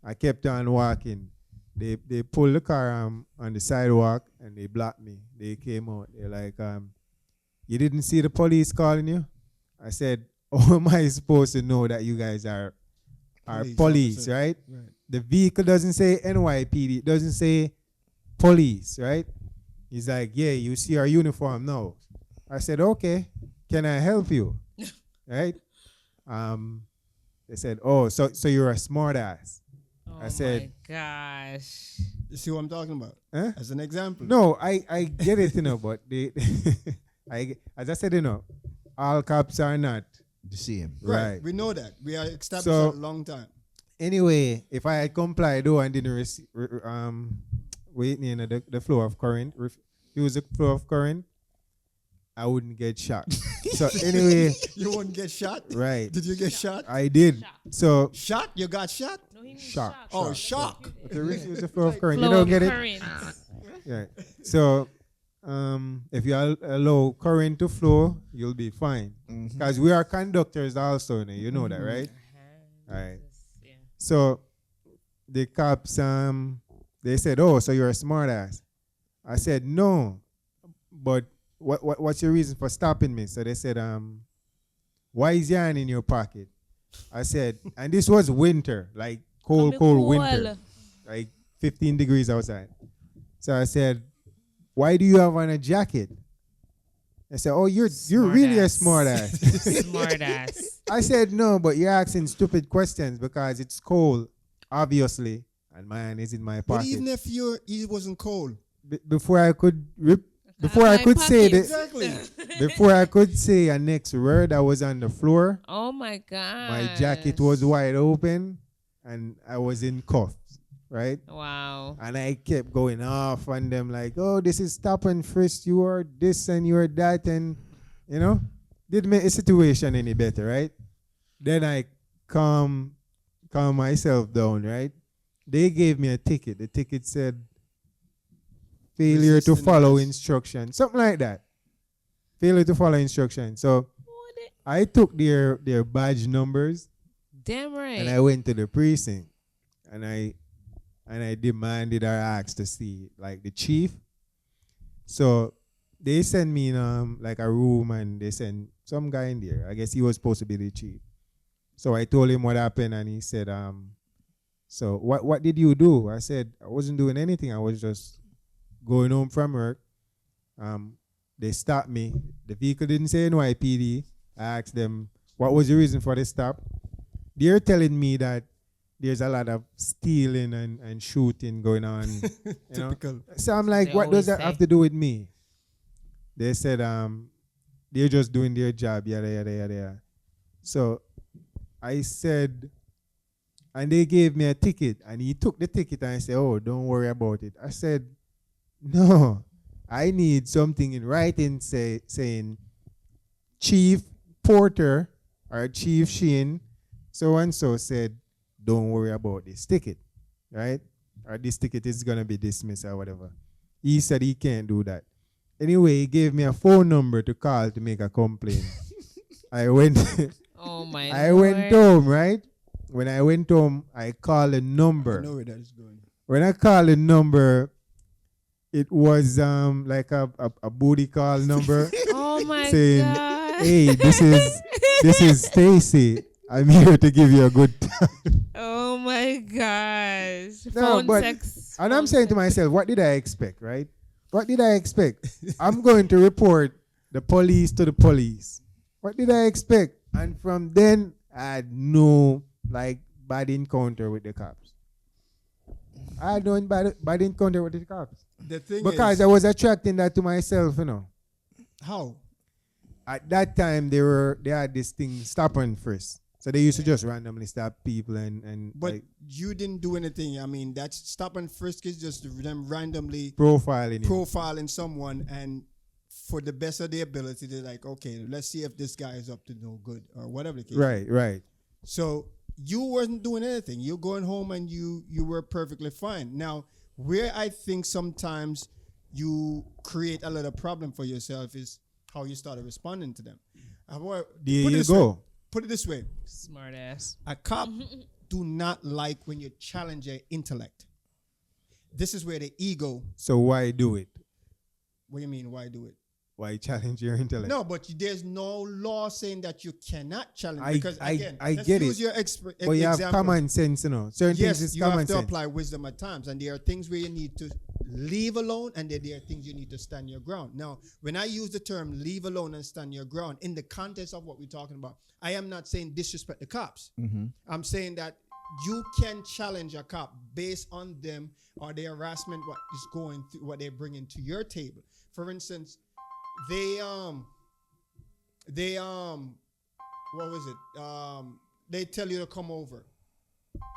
I kept on walking. They pulled the car on the sidewalk and they blocked me. They came out. They're like, you didn't see the police calling you? I said, how am I supposed to know that you guys are police, officer. right? Right. The vehicle doesn't say NYPD, it doesn't say police, right? He's like, yeah, you see our uniform now. I said, okay, can I help you? Right? They said, oh, so you're a smart ass. Oh I said- my gosh. You see what I'm talking about? Huh? As an example. No, I get it, but as I said, all cops are not. The same. Right. We know that. We are established So- a long time. Anyway, if I had complied though and didn't the flow of current, refuse the flow of current, I wouldn't get shot. So anyway, You wouldn't get shot? right. Did you get shot? I did. Shock. So Shot? You got shot? No, he means Shock. shock. Oh, That's shock. confusing. to refuse the flow of current, Flow you don't of get it? current. Yeah. So if you allow current to flow, you'll be fine. Because we are conductors also, you know that, right? Right. Yeah. So the cops, they said, oh, so you're a smart ass. I said, no, but what's your reason for stopping me? So they said, why is your hand in your pocket? I said, and this was winter, like cold winter, like 15 degrees outside. So I said, why do you have on a jacket? I said, oh, you're really a smart ass. Smart ass. I said, no, but you're asking stupid questions because it's cold, obviously, and mine is in my But pocket. even if it wasn't cold. Before I could say the, Exactly. before I could say a next word, I was on the floor. Oh my god. My jacket was wide open, and I was in cuffs, right? Wow. And I kept going off on them like, oh, this is stop and frisk. You are this and you are that, and didn't make the situation any better, right? Then I calm myself down, right? They gave me a ticket. The ticket said failure to Resisting follow arrest. instruction, something like that. Failure to follow instruction. So I took their badge numbers Damn right. and I went to the precinct and I demanded or asked to see like the chief. So they sent me in like a room and they sent some guy in there. I guess he was supposed to be the chief. So I told him what happened and he said, so what did you do? I said, I wasn't doing anything. I was just going home from work. They stopped me. The vehicle didn't say NYPD. I asked them, what was the reason for the stop? They're telling me that there's a lot of stealing and shooting going on. Typical. So I'm like, They what does always that have say. to do with me? They said, they're just doing their job, yada, yada, yada, yada. So I said, and they gave me a ticket, and he took the ticket and I said, oh, don't worry about it. I said, no, I need something in writing saying Chief Porter or Chief Sheen so and so said, don't worry about this ticket, right? Or this ticket is going to be dismissed or whatever. He said he can't do that. Anyway, he gave me a phone number to call to make a complaint. I went Oh my I Lord. went home, right? When I went home, I called a I number. know where that is going. When I called the number, it was like a booty call number Oh my saying, god. hey, this is Stacy. I'm here to give you a good time. Oh my gosh. No, Phone but- sex. And I'm phone saying to sex. myself, what did I expect, right? What did I expect? I'm going to report the police to the police. What did I expect? And from then, I had no bad encounter with the cops. I had no bad encounter with the cops. The thing Because is, I was attracting that to myself, how? At that time, they had this thing, stop and frisk. So they used to just randomly stop people and But like, you didn't do anything. I mean, that's stop and frisk is just them randomly profiling you. profiling someone, and for the best of their ability, they're like, okay, let's see if this guy is up to no good or whatever the case. Right. So you wasn't doing anything. You're going home and you were perfectly fine. Now, where I think sometimes you create a little problem for yourself is how you started responding to them. There put you it this go. way. Put it this way. Smart ass. A cop do not like when you challenge their intellect. This is where the ego, So why do it? what do you mean, why do it? Why challenge your intellect? No, but there's no law saying that you cannot challenge. I- Because I- again, I let's get use it. your But you have example. common sense, you know. Certain things Yes, is you have common to sense. apply wisdom at times, and there are things where you need to leave alone, and there are things you need to stand your ground. Now, when I use the term leave alone and stand your ground in the context of what we're talking about, I am not saying disrespect the cops. I'm saying that you can challenge a cop based on them or the harassment what is going through, what they're bringing to your table. For instance, they what was it? They tell you to come over.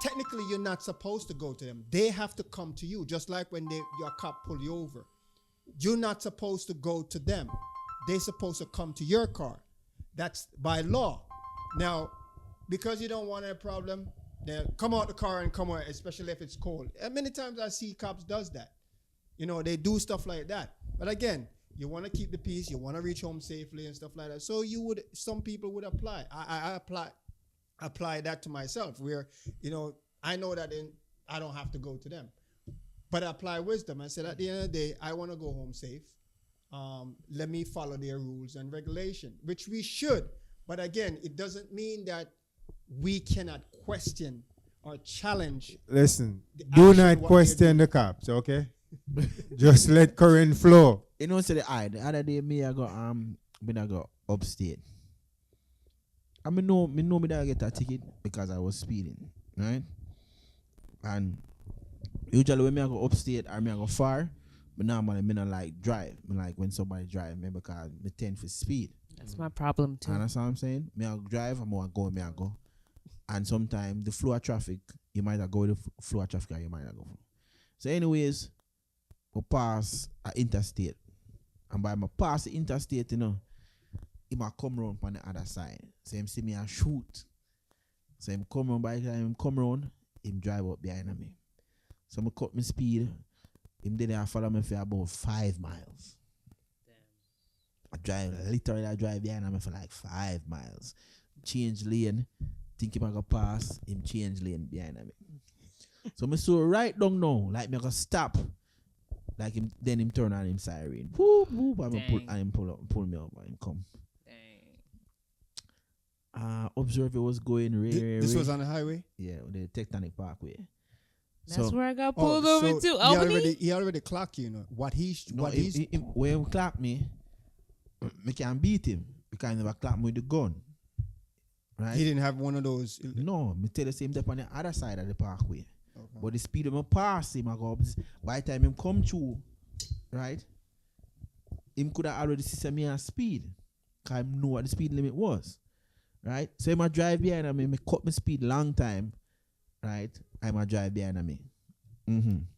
Technically, you're not supposed to go to them. They have to come to you, just like when your cop pull you over. You're not supposed to go to them. They're supposed to come to your car. That's by law. Now, because you don't want a problem, they come out the car and come out, especially if it's cold. And many times I see cops does that. You know, they do stuff like that. But again, you want to keep the peace. You want to reach home safely and stuff like that. So some people would apply. I apply that to myself where, you know, I know that I don't have to go to them. But I apply wisdom. I said at the end of the day, I want to go home safe. Let me follow their rules and regulation, which we should. But again, it doesn't mean that we cannot question or challenge. Listen, The do action, not what question the cops, okay? Just let current flow. You know, say the other day I go upstate. I know me that I get a ticket because I was speeding, right? And usually when I go upstate or I go far, but normally I don't like drive. I like when somebody drive me because I tend for speed. That's my problem too. And that's what I'm saying. Me I drive, I'm gonna go. And sometimes the flow of traffic, you might have go with the flow of traffic or you might not go. So anyways, we pass an interstate. And by my pass the interstate, you know, he might come around on the other side. So him see me and shoot. So him come around, by the time him come around, him drive up behind me. So I cut my speed. Him did I follow me for about 5 miles. I drive behind me for like 5 miles. Change lane, think him I go pass, him change lane behind me. So I saw right down now, like me I go stop. Like him, then him turn on him siren. Whoop, whoop, and him pull me up and him come. Observe it was going This was on the highway? Yeah, the Tectonic Parkway. That's where I got pulled over too. He already clocked you, know. When he clapped me, I can't beat him because he never clapped me with the gun. Right? He didn't have one of those. No, me tell the same step on the other side of the parkway. Okay. But the speed of my pass him, I go by the time him come through, right? Him could have already seen me at speed. Cause I know what the speed limit was. Right? So him a drive behind me, cut my speed long time, right? I'm a drive behind me.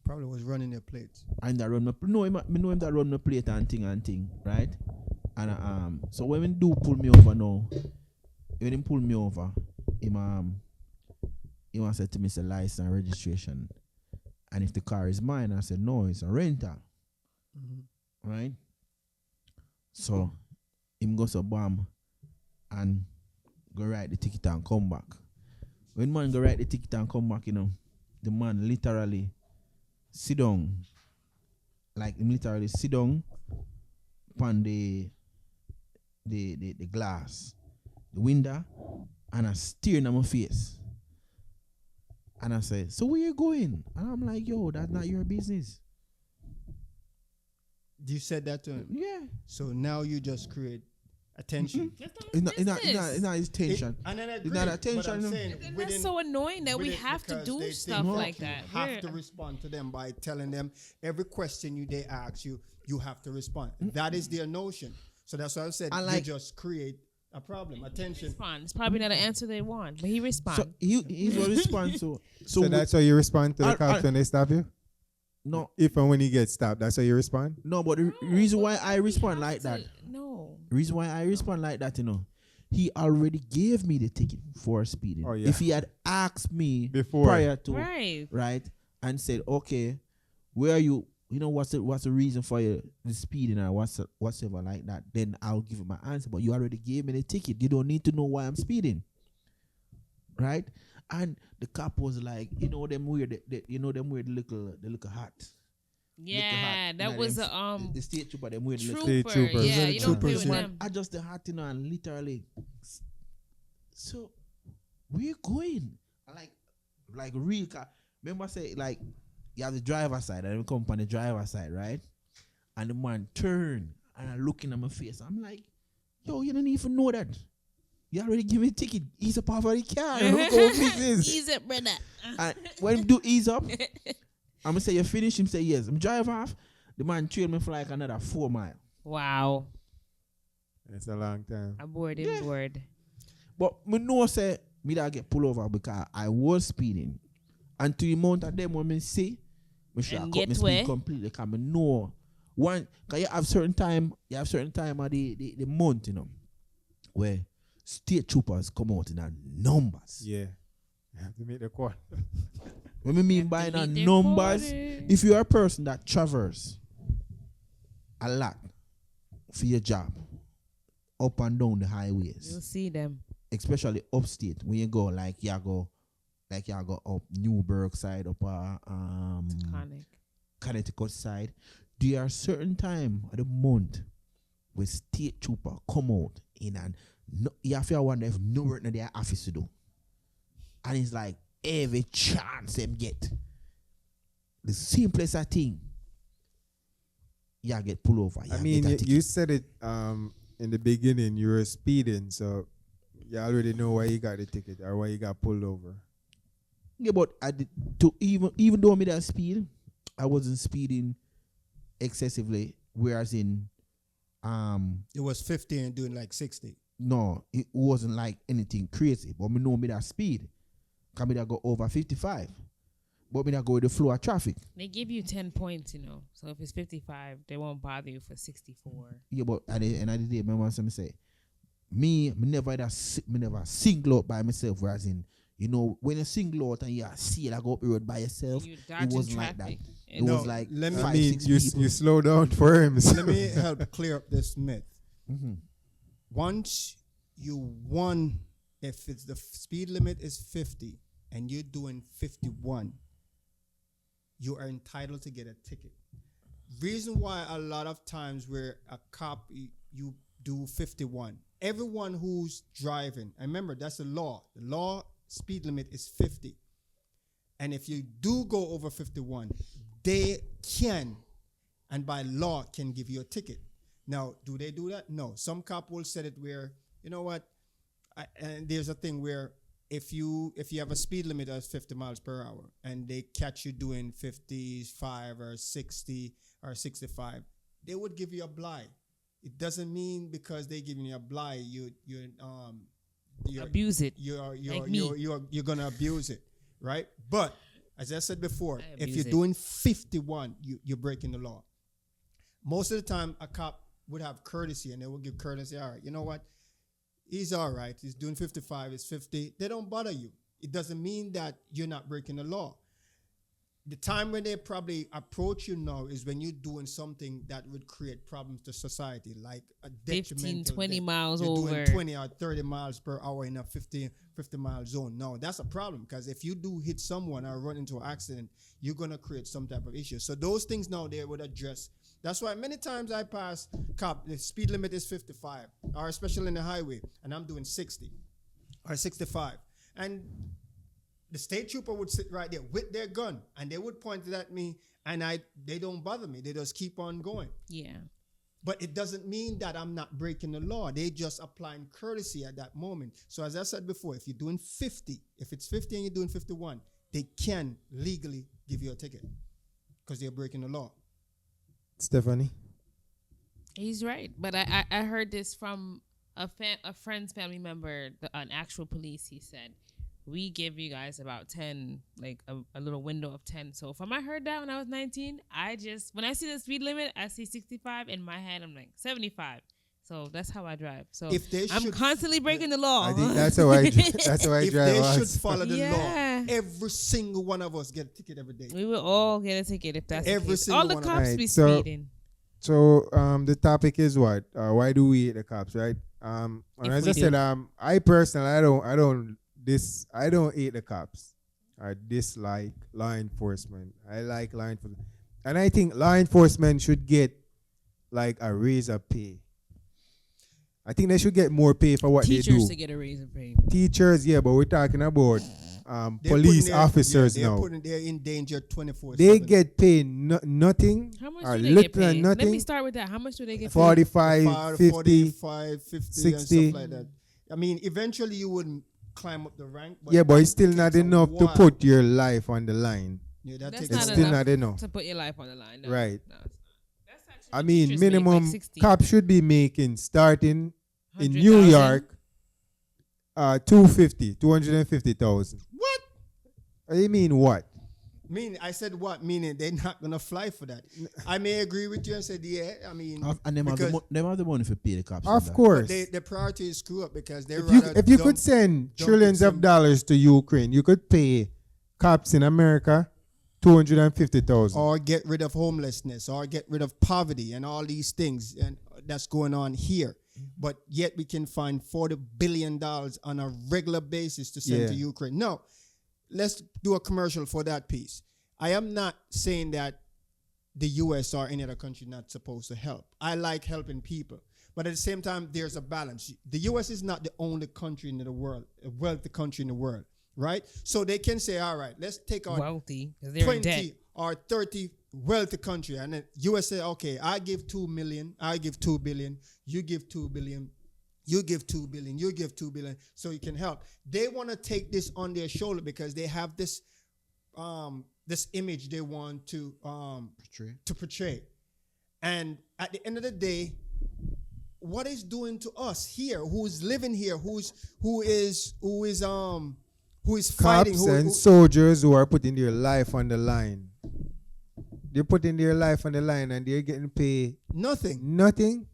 Probably was running their plates. And that run my know him that run my plate and thing, right? And so when him do pull me over now, when him pull me over, he wants to say to me, say license and registration. And if the car is mine, I said no, it's a rental. Right? So him goes to BAM and go write the ticket and come back. When man go write the ticket and come back, you know, the man literally sit down. Like him literally sit down upon the glass, the window, and I stare in my face. And I said, so where you going? And I'm like, yo, that's not your business. You said that to him? Yeah. So now you just create attention. It's not his tension. And then I It's agree, not but attention. I'm no. saying And within- that's so annoying that we within- have to because do they stuff think like you that. have to respond to them by telling them every question they ask you, you have to respond. That is their notion. So that's why I said And you like- just create a problem. Attention. Respond. It's probably not an answer they want, but he responds. So he's a response. So that's how you respond to the cops when they stop you? no, If and when you get stopped, that's how you respond? no, but the reason why I respond like that, No. reason why I respond like that, you know, he already gave me the ticket for speeding. Oh, yeah. If he had asked me Before. prior to, Right. right, and said, okay, where are you? You know, what's the reason for the speeding or whatsoever like that? Then I'll give him my answer. But you already gave me the ticket. You don't need to know why I'm speeding, right? And the cop was like, you know them weird, the little hat, Yeah, that was a the state trooper them with trooper. State troopers. Yeah, Yeah, you don't play troopers, with yeah. them. I just the hat in and literally. So we're going. I like real car. Remember say like you have the driver side and we come on the driver side, right? And the man turn and I looking at my face. I'm like, yo, you don't even know that. You already give me a ticket. Ease up off of the car. Look how big this. Ease up, brother. And when him do ease up, I'm gonna say you finish. Him say yes. I'm drive off. The man trail me for like another 4 miles. Wow. It's a long time. I'm bored Yeah. and bored. But me know say me that get pulled over because I was speeding. And to the amount of them when me see, me should have And cut get my where? speed completely because me know one, because you have certain time of the month, you know, where state troopers come out in a numbers. Yeah. You have to make the call. What I mean by to the meet their numbers, quota. if you are a person that travels a lot for your job, up and down the highways, You'll see them. especially upstate, when you go up Newburgh side, up Iconic. Connecticut side, there are certain time of the month where state trooper come out in and you have to wonder if no work in their office to do. And it's like every chance them get. The simplest thing, you get pulled over. I you mean, get a you ticket. said it in the beginning. You were speeding, so you already know why you got the ticket or why you got pulled over. Yeah, but I did, to even though me that speed, I wasn't speeding excessively. Whereas in It was 50 and doing like 60. no, it wasn't like anything crazy. But me know me that speed. Cause me that go over 55. But me that go with the flow of traffic. They give you 10 points, you know. So if it's 55, they won't bother you for 64. Yeah, but at the end of the day, remember what I say? Me never single out by myself. Whereas in, you know, when you single out and you see it, I go up the road by yourself. You It dodging wasn't like that. traffic. It No, was like let me- I 5, mean, 6 you people. you slow down for him. so- Let me help clear up this myth. Mm-hmm. Once you won, if it's the speed limit is 50 and you're doing 51, you are entitled to get a ticket. Reason why a lot of times where a cop you do 51, everyone who's driving, and remember that's the law. The law speed limit is 50. And if you do go over 51, they can, and by law, can give you a ticket. Now, do they do that? No. Some cop will set it where, you know what, and there's a thing where if you have a speed limit of 50 miles per hour and they catch you doing 55 or 60 or 65, they would give you a blight. It doesn't mean because they're giving you a blight, you're Abuse it. Like me. you're gonna abuse it, right? But as I said before, I if abuse you're it. doing 51, you're breaking the law. Most of the time, a cop would have courtesy, and they will give courtesy. All right, you know what? He's all right. He's doing 55. It's 50. They don't bother you. It doesn't mean that you're not breaking the law. The time when they probably approach you now is when you're doing something that would create problems to society, like a 15, detrimental 20 death. miles You're over. doing 20 or 30 miles per hour in a 50 mile zone. No, that's a problem because if you do hit someone or run into an accident, you're going to create some type of issue. So those things now they would address. That's why many times I pass cop, the speed limit is 55, or especially in the highway, and I'm doing 60 or 65. And the state trooper would sit right there with their gun, and they would point it at me, and they don't bother me. They just keep on going. Yeah. But it doesn't mean that I'm not breaking the law. They just applying courtesy at that moment. So as I said before, if you're doing 50, if it's 50 and you're doing 51, they can legally give you a ticket because you're breaking the law. Stephanie? He's right. But I heard this from a friend's family member, an actual police. He said, we give you guys about 10, like a little window of 10. So if I heard that when I was 19, when I see the speed limit, I see 65. In my head, I'm like 75. So that's how I drive. So If they I'm should- constantly breaking the law. I think that's how I If drive. they also. should follow the Yeah. law, every single one of us get a ticket every day. We will all get a ticket if that's Every the case. single All the one of cops us. be Right, so- speeding. So the topic is what? Why do we hate the cops, right? And If as we I said, do. I personally I don't hate the cops. I dislike law enforcement. I like law enforcement. And I think law enforcement should get like a raise of pay. I think they should get more pay for what Teachers they do. to get a raise in pay. Teachers, yeah, but we're talking about They're police putting their- officers yeah, now. They're in danger 24/7. They get paid nothing How much or do they get little paid? Let me nothing. start with that. How much do they get paid? 45, 50. 45, 50, 60. and stuff like that. I mean, eventually you wouldn't climb up the rank. Yeah, but it's still it not takes a enough to while. put your life on the line. Yeah, that That's takes It's not a still while. not enough. to put your life on the line. No, Right. no, it's not. That's actually I mean, teachers make like minimum 60. cops should be making starting in New 100,000. York 250,000. What? What do you mean what? I said what? Meaning they're not gonna fly for that. I may agree with you and said yeah. I mean, And them have, them have the money for pay the cops. and Of that. course. the priority is screw up because they If you could send dump trillions it of dollars to Ukraine, you could pay cops in America 250,000. or get rid of homelessness or get rid of poverty and all these things and that's going on here. But yet we can find $40 billion on a regular basis to send to Yeah. Ukraine. No, let's do a commercial for that piece. I am not saying that the U.S. or any other country not supposed to help. I like helping people. But at the same time, there's a balance. The U.S. is not the only country in the world, a wealthy country in the world, right? So they can say, all right, let's take our Wealthy because they're in debt. 20 or 30 wealthy country, and then US say, okay, I give 2 million, I give 2 billion, you give 2 billion, you give 2 billion, you give 2 billion, so you can help. They want to take this on their shoulder because they have this this image they want to portray. And at the end of the day, what is doing to us here, who's living here, who is fighting, Cops and soldiers who are putting their life on the line. They're putting their life on the line and they're getting paid nothing. nothing.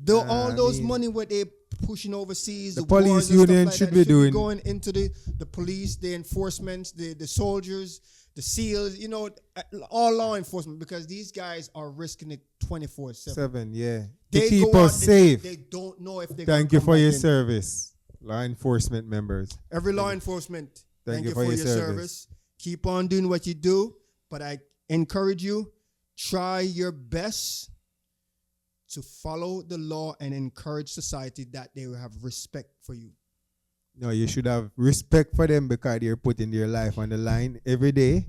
All those I mean, money what they pushing overseas, the the wars police and stuff union like should that, be doing- going into the police, the enforcement, the soldiers, the SEALs, all law enforcement, because these guys are risking it 24/7. 7, yeah. They To keep go us out, safe. They don't know if they. Thank you for your service, law enforcement members. Every law enforcement, Thank thank you you for for your your service. service. Keep on doing what you do, but I encourage you, try your best to follow the law and encourage society that they will have respect for you. No, you should have respect for them because they're putting their life on the line every day.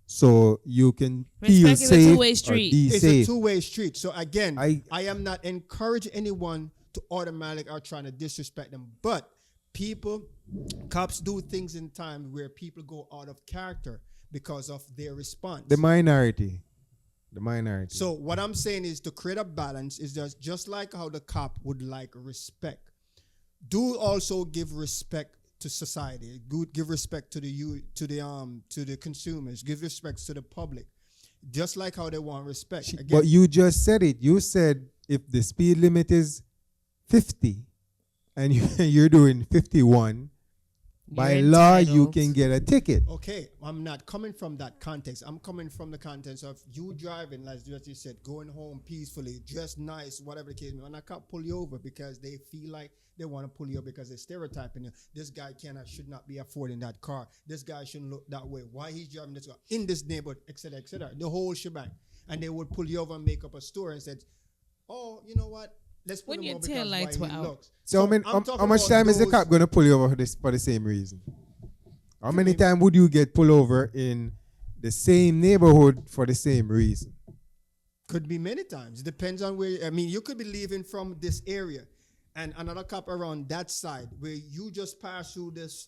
So you can feel Respect is a safe two-way or street. be It's safe. a two-way street. So again, I- I am not encouraging anyone to automatically are trying to disrespect them. But cops do things in time where people go out of character because of their response. The minority. So what I'm saying is to create a balance is just like how the cop would like respect. Do also give respect to society. Give respect to the consumers. Give respect to the public. Just like how they want respect. Again, But you just said it. You said if the speed limit is 50 and you're doing 51, by You're law you entitled. can get a ticket. okay, I'm not coming from that context. I'm coming from the context of you driving, like you said, going home peacefully, dressed nice, whatever the case may be. And I can't pull you over because they feel like they want to pull you over because they're stereotyping you. This guy should not be affording that car. This guy shouldn't look that way. Why he's driving this car in this neighborhood, etc., etc. The whole shebang. And they would pull you over and make up a story and said, "Oh, you know what? Let's put When him your over because taillights why were he out." looks." So, I'm how talking much about time is the those- cop going to pull you over for the same reason? How many times would you get pulled over in the same neighborhood for the same reason? Could be many times. Depends on where. I mean, you could be leaving from this area, and another cop around that side where you just pass through this,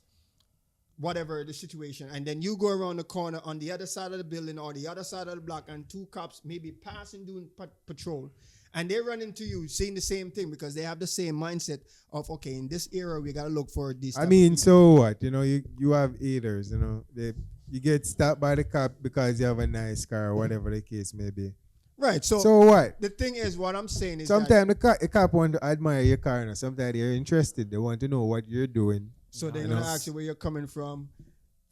whatever the situation, and then you go around the corner on the other side of the building or the other side of the block, and two cops maybe passing doing patrol, and they run into you saying the same thing because they have the same mindset of, okay, in this area we gotta look for this. I mean, so what? You have haters, you get stopped by the cop because you have a nice car or whatever the case may be. right. So what? the thing is, what I'm saying is, Sometimes the cop want to admire your car, and sometimes they're interested. They want to know what you're doing. so they're you gonna know. ask you where you're coming from.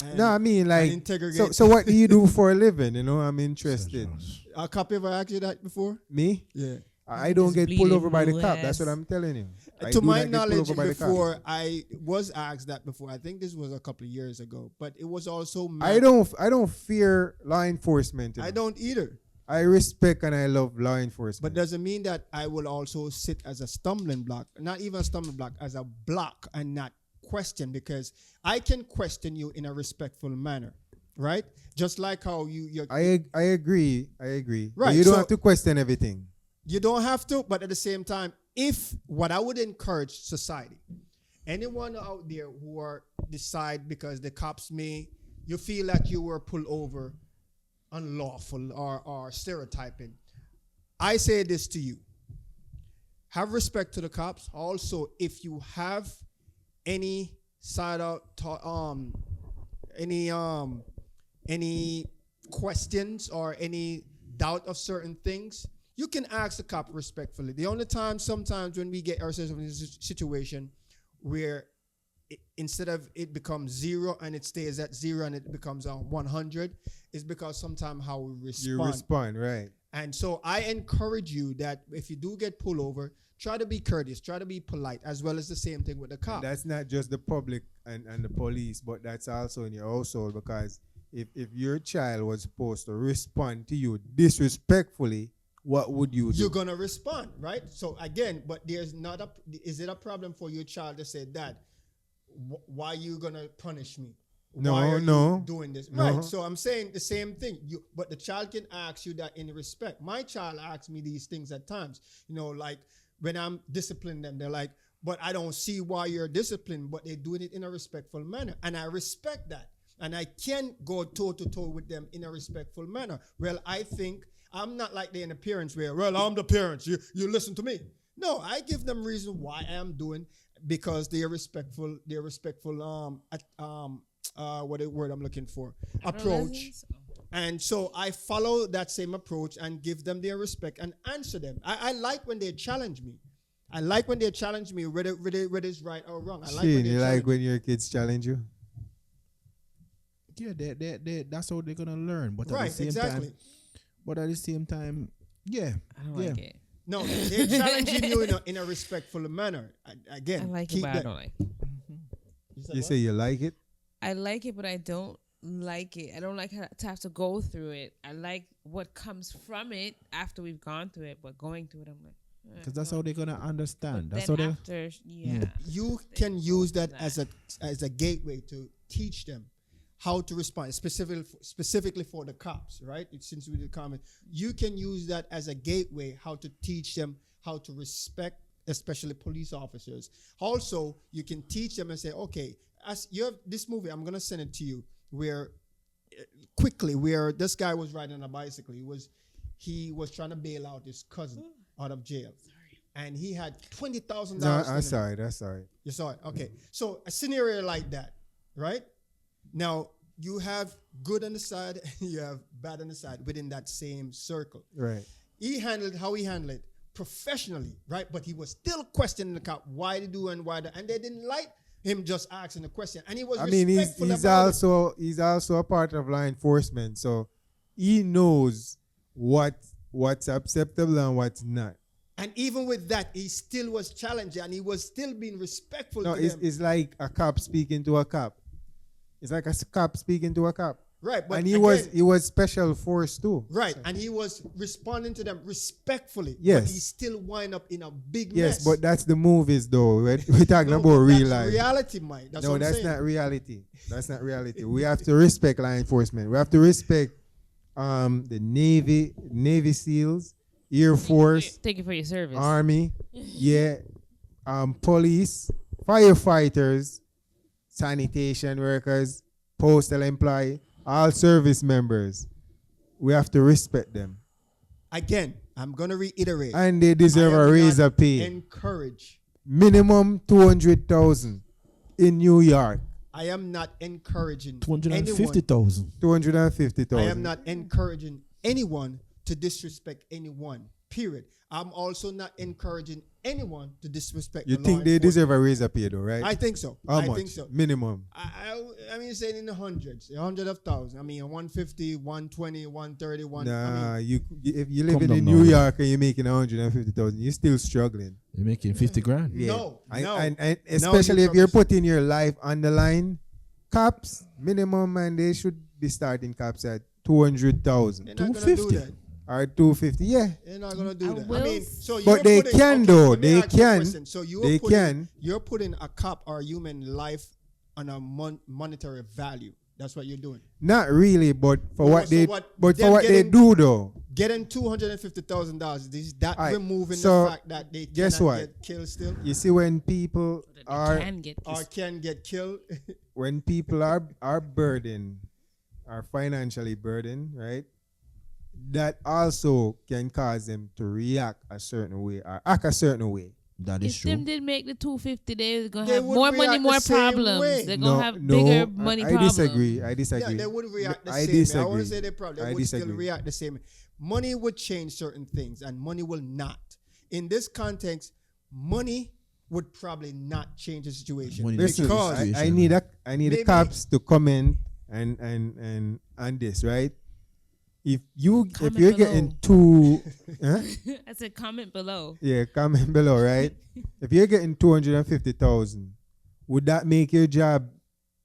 And No, I mean like interrogate. so what do you do for a living? I'm interested. A cop ever asked you that before? Me? Yeah. I don't Just get pulled over by the bleeding cop. blue That's what ass. I'm telling you. I To do my not get pulled knowledge, over by the cops. before I was asked that before. I think this was a couple of years ago, but it was also. I don't fear law enforcement. You I know. don't either. I respect and I love law But enforcement. doesn't mean that I will also sit as a stumbling block, not even a stumbling block, as a block and not question, because I can question you in a respectful manner, right? Just like how you I agree. But Right, you don't so- have to question everything. you don't have to, but at the same time, if what I would encourage society, anyone out there who are decide because the cops you feel that you were pulled over unlawful or stereotyping, I say this to you: have respect to the cops. Also, if you have any side out any questions or any doubt of certain things, you can ask the cop respectfully. The only time sometimes when we get ourselves in a situation where instead of it becomes 0 and it stays at 0 and it becomes 100 is because sometimes how we respond. You respond, right? And so I encourage you that if you do get pulled over, try to be courteous, try to be polite, as well as the same thing with the cop. And that's not just the public and the police, but that's also in your household, because if your child was supposed to respond to you disrespectfully, what would you do? You're gonna respond, right? So again, but there's not is it a problem for your child to say, Dad, why you gonna punish me? Why are you doing this? No. Right. So I'm saying the same thing. But the child can ask you that in respect. My child asks me these things at times. Like when I'm disciplining them, they're like, but I don't see why you're disciplined, but they're doing it in a respectful manner. And I respect that. And I can go toe to toe with them in a respectful manner. Well, I think I'm not like the parents where, well, I'm the parents. You listen to me. No, I give them reason why I am doing, because they're respectful. They're respectful. What a word I'm looking for? Approach. And so I follow that same approach and give them their respect and answer them. I like when they challenge me. I like when they challenge me, whether it's right or wrong. I like when they you challenge like when your kids challenge you? Yeah, they that's how they're gonna learn. But Right, at the same exactly. time, yeah, I don't yeah. like it. No, they're challenging you in a respectful manner. Again, I like it, keep but I that. don't like it. You say you like it? I like it, but I don't like it. I don't like to have to go through it. I like what comes from it after we've gone through it, but going through it, I'm like, Because that's how they're gonna understand. But That's then how they. after, yeah. You They can go use through that as a gateway to teach them how to respond, specifically for the cops, right? Since we did comment, you can use that as a gateway how to teach them how to respect, especially police officers. Also, you can teach them and say, okay, as you have this movie, I'm gonna send it to you, where where this guy was riding a bicycle. He was trying to bail out his cousin out of jail, and he had $20,000. No, I'm sorry. That's sorry. You saw it? Okay. So a scenario like that, right? Now, you have good on the side and you have bad on the side within that same circle. Right. He handled it professionally, right? But he was still questioning the cop why they do and why they, and they didn't like him just asking the question. And he was respectful he's about it. he's also a part of law enforcement, so he knows what's acceptable and what's not. And even with that, he still was challenging and he was still being respectful No, to it's, them. it's like a cop speaking to a cop. It's like a cop speaking to a cop. Right, but and he again, was special force too. right, So- and he was responding to them respectfully. Yes. But he still wind up in a big Yes, mess. but that's the movies though. We're talking No, about but real that's life. reality, Mike. That's No, what I'm that's saying. not reality. That's not reality. We have to respect law enforcement. We have to respect the Navy SEALs, Air Force, Thank you for your service. Army, police, firefighters, sanitation workers, postal employee, all service members. We have to respect them. Again, I'm going to reiterate. And they deserve I am a raise not of pay. Encourage. Minimum 200,000 in New York. I am not encouraging 250,000. 250,000. I am not encouraging anyone to disrespect anyone. Period. I'm also not encouraging anyone to disrespect You the law think they enforcement. deserve a raise of pay though, right? I think so. How I much? think so. Minimum. I mean, saying in the hundreds, hundreds of thousands. I mean, 150, 120, 130, Nah, I mean, if you Come living down in now. New York and you're making 150,000, you're still struggling. You're making 50 grand. No, no. And especially you if you're promise. putting your life on the line, cops minimum, man, they should be starting cops at 200,000 They're not gonna do 250. that. or 250. Yeah, They're not gonna do I that. I will mean, s- so But you're they putting, can okay, though. let me They ask you a can. question. So you're They putting, can. You're putting a cop or a human life on a monetary value. That's what you're doing. not really, but for No, what so they, what but for them what they getting- do though. Getting $250,000. Is that Alright, removing so the fact that they guess cannot what? get killed still, You see, when people They are can get or can get killed? when people are burdened, are financially burdened, right? That also can cause them to react a certain way or act a certain way. That is If true. them did make the 250, they're gonna They have would more money, react the more same problems. way. They're gonna have no, bigger money I problems. disagree. I Yeah, disagree. they would react the I same. disagree. I want to say they probably I would still disagree. react the same. Money would change certain things, and money will not. In this context, money would probably not change the situation. Money Listen, Because- I need the Maybe- cops to comment and on this, right? If you're Comment getting two, huh? I said comment below. Yeah, comment below, right? If you're getting 250,000, would that make your job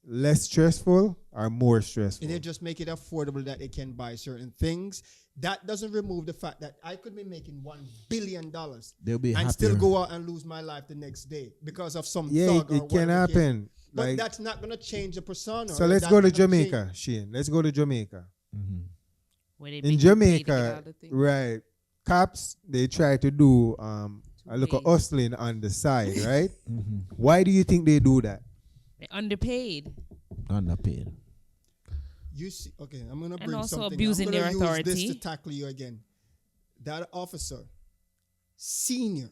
less stressful or more stressful? And they just make it affordable that they can buy certain things. That doesn't remove the fact that I could be making $1 billion They'll be and happier. still go out and lose my life the next day because of some Yeah, thug or it can whatever case. happen. But Like, that's not gonna change the persona. so or let's that's go to not gonna Jamaica, Shane. Let's go to Jamaica. Where they In make you pay to get Jamaica, all the things. right? Cops they try to do a look of Wait. hustling on the side, right? Why do you think they do that? They're underpaid. Underpaid. You see, okay, I'm gonna bring also something. abusing I'm gonna their use authority. this to tackle you again. That officer, senior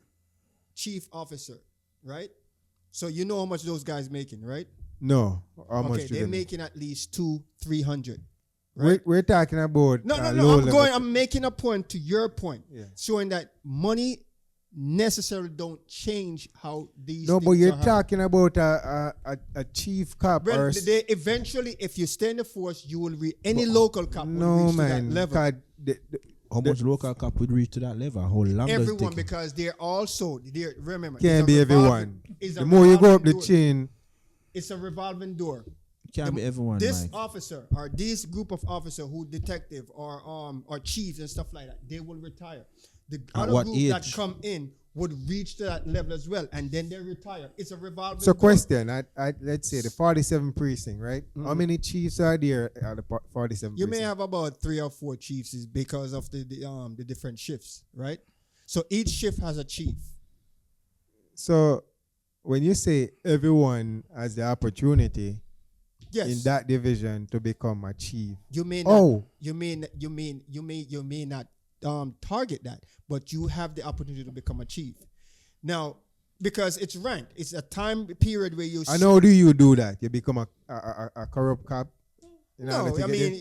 chief officer, right? So you know how much those guys making, right? No, how much Okay, do they're they make? making at least 200-300. We're talking about No, low level. I'm making a point to your point, Yeah. showing that money necessarily don't change how these. No, things but you're are happening. talking about a chief cop Well, or they eventually, if you stay in the force, you will reach any local cop will no reach man. to that level. God, How much local cop would reach to that level? How long does it Everyone, take? because they're also remember can't it's be a revolving- everyone. it's a The more you go up revolving the door. chain, It's a revolving door. Can't be everyone, This Mike. officer or this group of officer who detective or chiefs and stuff like that, they will retire. The At other what group that age? come in would reach to that level as well, and then they retire. It's a revolving so door. question, let's say the 47 precinct, right? How many chiefs are there at the 47 You precinct? may have about 3 or 4 chiefs is because of the different shifts, right? So each shift has a chief. So when you say everyone has the opportunity Yes. in that division to become a chief, You may not. Oh. You may not target that, but you have the opportunity to become a chief. Now, because it's ranked, it's a time period where you. and how do you do that? You become a corrupt cop? In order No, to I get mean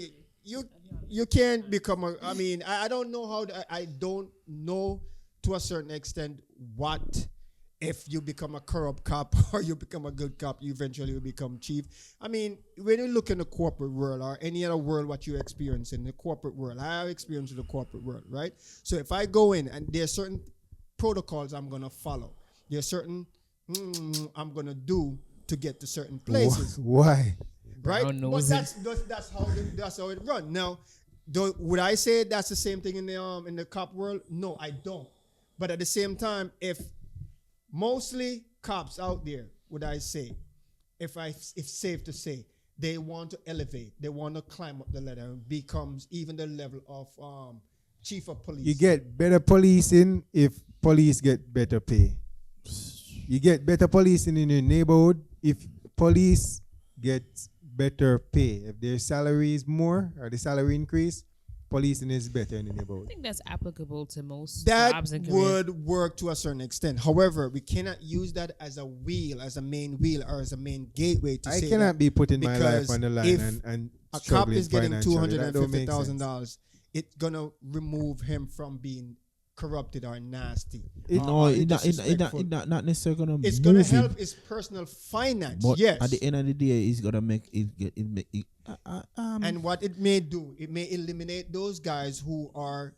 in? you can't become a. I mean, I don't know how. I don't know to a certain extent what. If you become a corrupt cop or you become a good cop, you eventually will become chief. I mean, when you look in the corporate world or any other world, what you experience in the corporate world, I have experience in the corporate world, right? So if I go in and there's certain protocols I'm going to follow, there's certain I'm going to do to get to certain places, Why? right? Brown But noses. that's how it runs. Now, would I say that's the same thing in the cop world? No, I don't. But at the same time, if mostly cops out there, would I say, if safe to say, they want to elevate, they want to climb up the ladder and becomes even the level of chief of police. You get better policing if police get better pay. You get better policing in your neighborhood if police get better pay. If their salary is more or the salary increase, policing is better in the I neighborhood. think that's applicable to most that jobs and careers. would work to a certain extent. However, we cannot use that as a wheel, as a main wheel, or as a main gateway to I say cannot that be putting my life because on the line if and a cop struggling is getting financially. That don't make sense. $250,000. It's gonna remove him from being corrupted or nasty. No, or it disrespectful. not necessarily gonna It's move gonna him, help his personal finance. but Yes. at the end of the day, it's gonna make And what it may do, it may eliminate those guys who are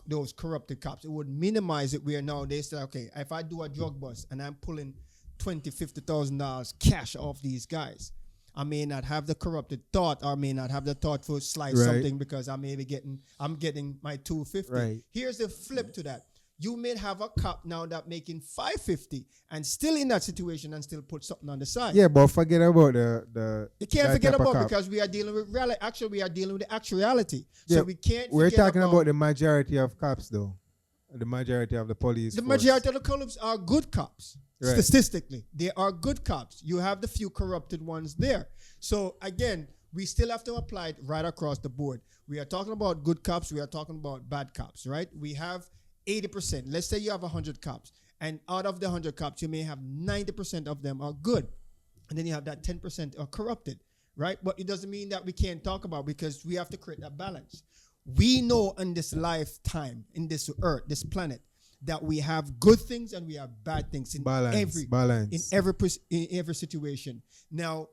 those corrupted cops. It would minimize it where now they say, okay, if I do a drug bust and I'm pulling $50,000 cash off these guys, I may not have the corrupted thought, or may not have the thought for slice Right. something because I'm getting my 250. Right. Here's the flip to that. You may have a cop now that making 550 and still in that situation and still put something on the side. Yeah, but forget about the You can't that forget type of about cop. because we are dealing with reality. Actually, we are dealing with the actuality. Yeah, So we can't. We're forget talking about the majority of cops, though. The majority of the police. the force. majority of the cops are good cops. Right. Statistically, they are good cops. You have the few corrupted ones there. So again, we still have to apply it right across the board. We are talking about good cops. We are talking about bad cops, right? We have 80%. Let's say you have 100 cops, and out of the 100 cops, you may have 90% of them are good, and then you have that 10% are corrupted, right? But it doesn't mean that we can't talk about, because we have to create that balance. We know in this lifetime, in this earth, this planet, that we have good things and we have bad things in every situation. Now,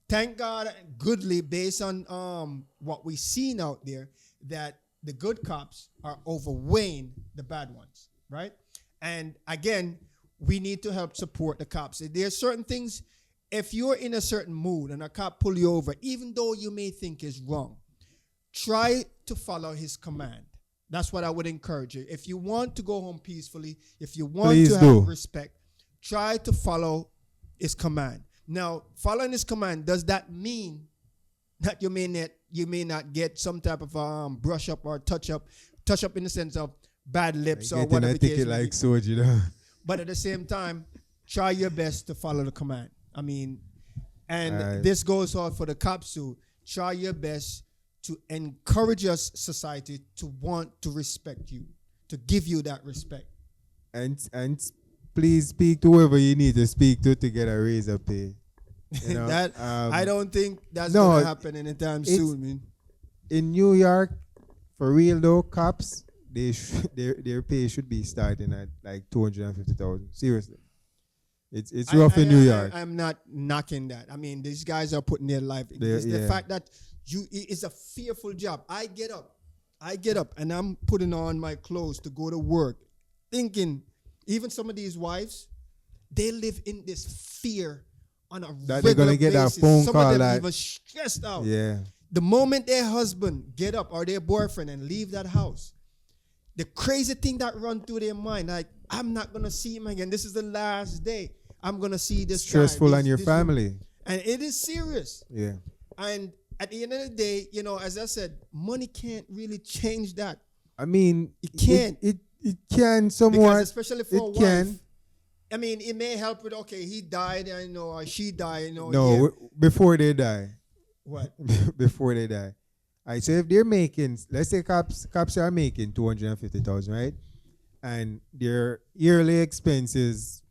thank God, goodly, based on what we've seen out there, that the good cops are overweighing the bad ones, right? And again, we need to help support the cops. There's certain things, if you're in a certain mood and a cop pull you over, even though you may think is wrong, try to follow his command. That's what I would encourage you. If you want to go home peacefully, if you want Please to do. have respect, try to follow his command. Now, following his command, does that mean that you may not get some type of brush up or touch up in the sense of bad lips or Getting whatever a the case ticket may be? like Soji, you know. But at the same time, try your best to follow the command. I mean, and this goes on for the cops too. Try your best to encourage your society to want to respect you, to give you that respect. And please speak to whoever you need to speak to get a raise of pay. You know, That I don't think that's no, gonna happen anytime soon, man. in New York, for real though, cops their pay should be starting at like 250,000. Seriously, it's rough in New York. I'm not knocking that. I mean, these guys are putting their life. It's the yeah. fact that it's a fearful job. I get up, and I'm putting on my clothes to go to work, thinking, even some of these wives, they live in this fear on a That they're gonna regular get that basis. phone Some call of them that- even stressed out. Yeah, The moment their husband get up or their boyfriend and leave that house, the crazy thing that run through their mind, like, I'm not gonna see him again. This is the last day I'm gonna see this stressful guy, on your this family. and it is serious. Yeah, And at the end of the day, as I said, money can't really change that. I mean, It can't. It can somewhat. Because especially for a it wife, can. I mean, it may help with, okay, he died, or she died, No, yeah. before they die. What? Before they die. All right, so if they're making, let's say cops are making 250,000, right? And their yearly expenses,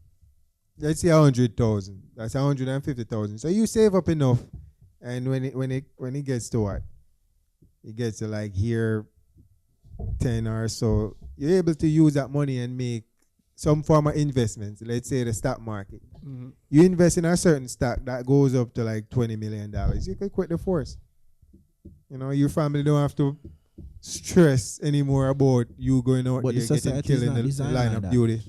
let's say 100,000. That's 150,000. So you save up enough, and when it gets to what? It gets to like here 10 or so, you're able to use that money and make some form of investments. Let's say the stock market. Mm-hmm. You invest in a certain stock that goes up to like $20 million. You could quit the force. Your family don't have to stress anymore about you going out But there the getting society killed is in not the designed line like of that. duty.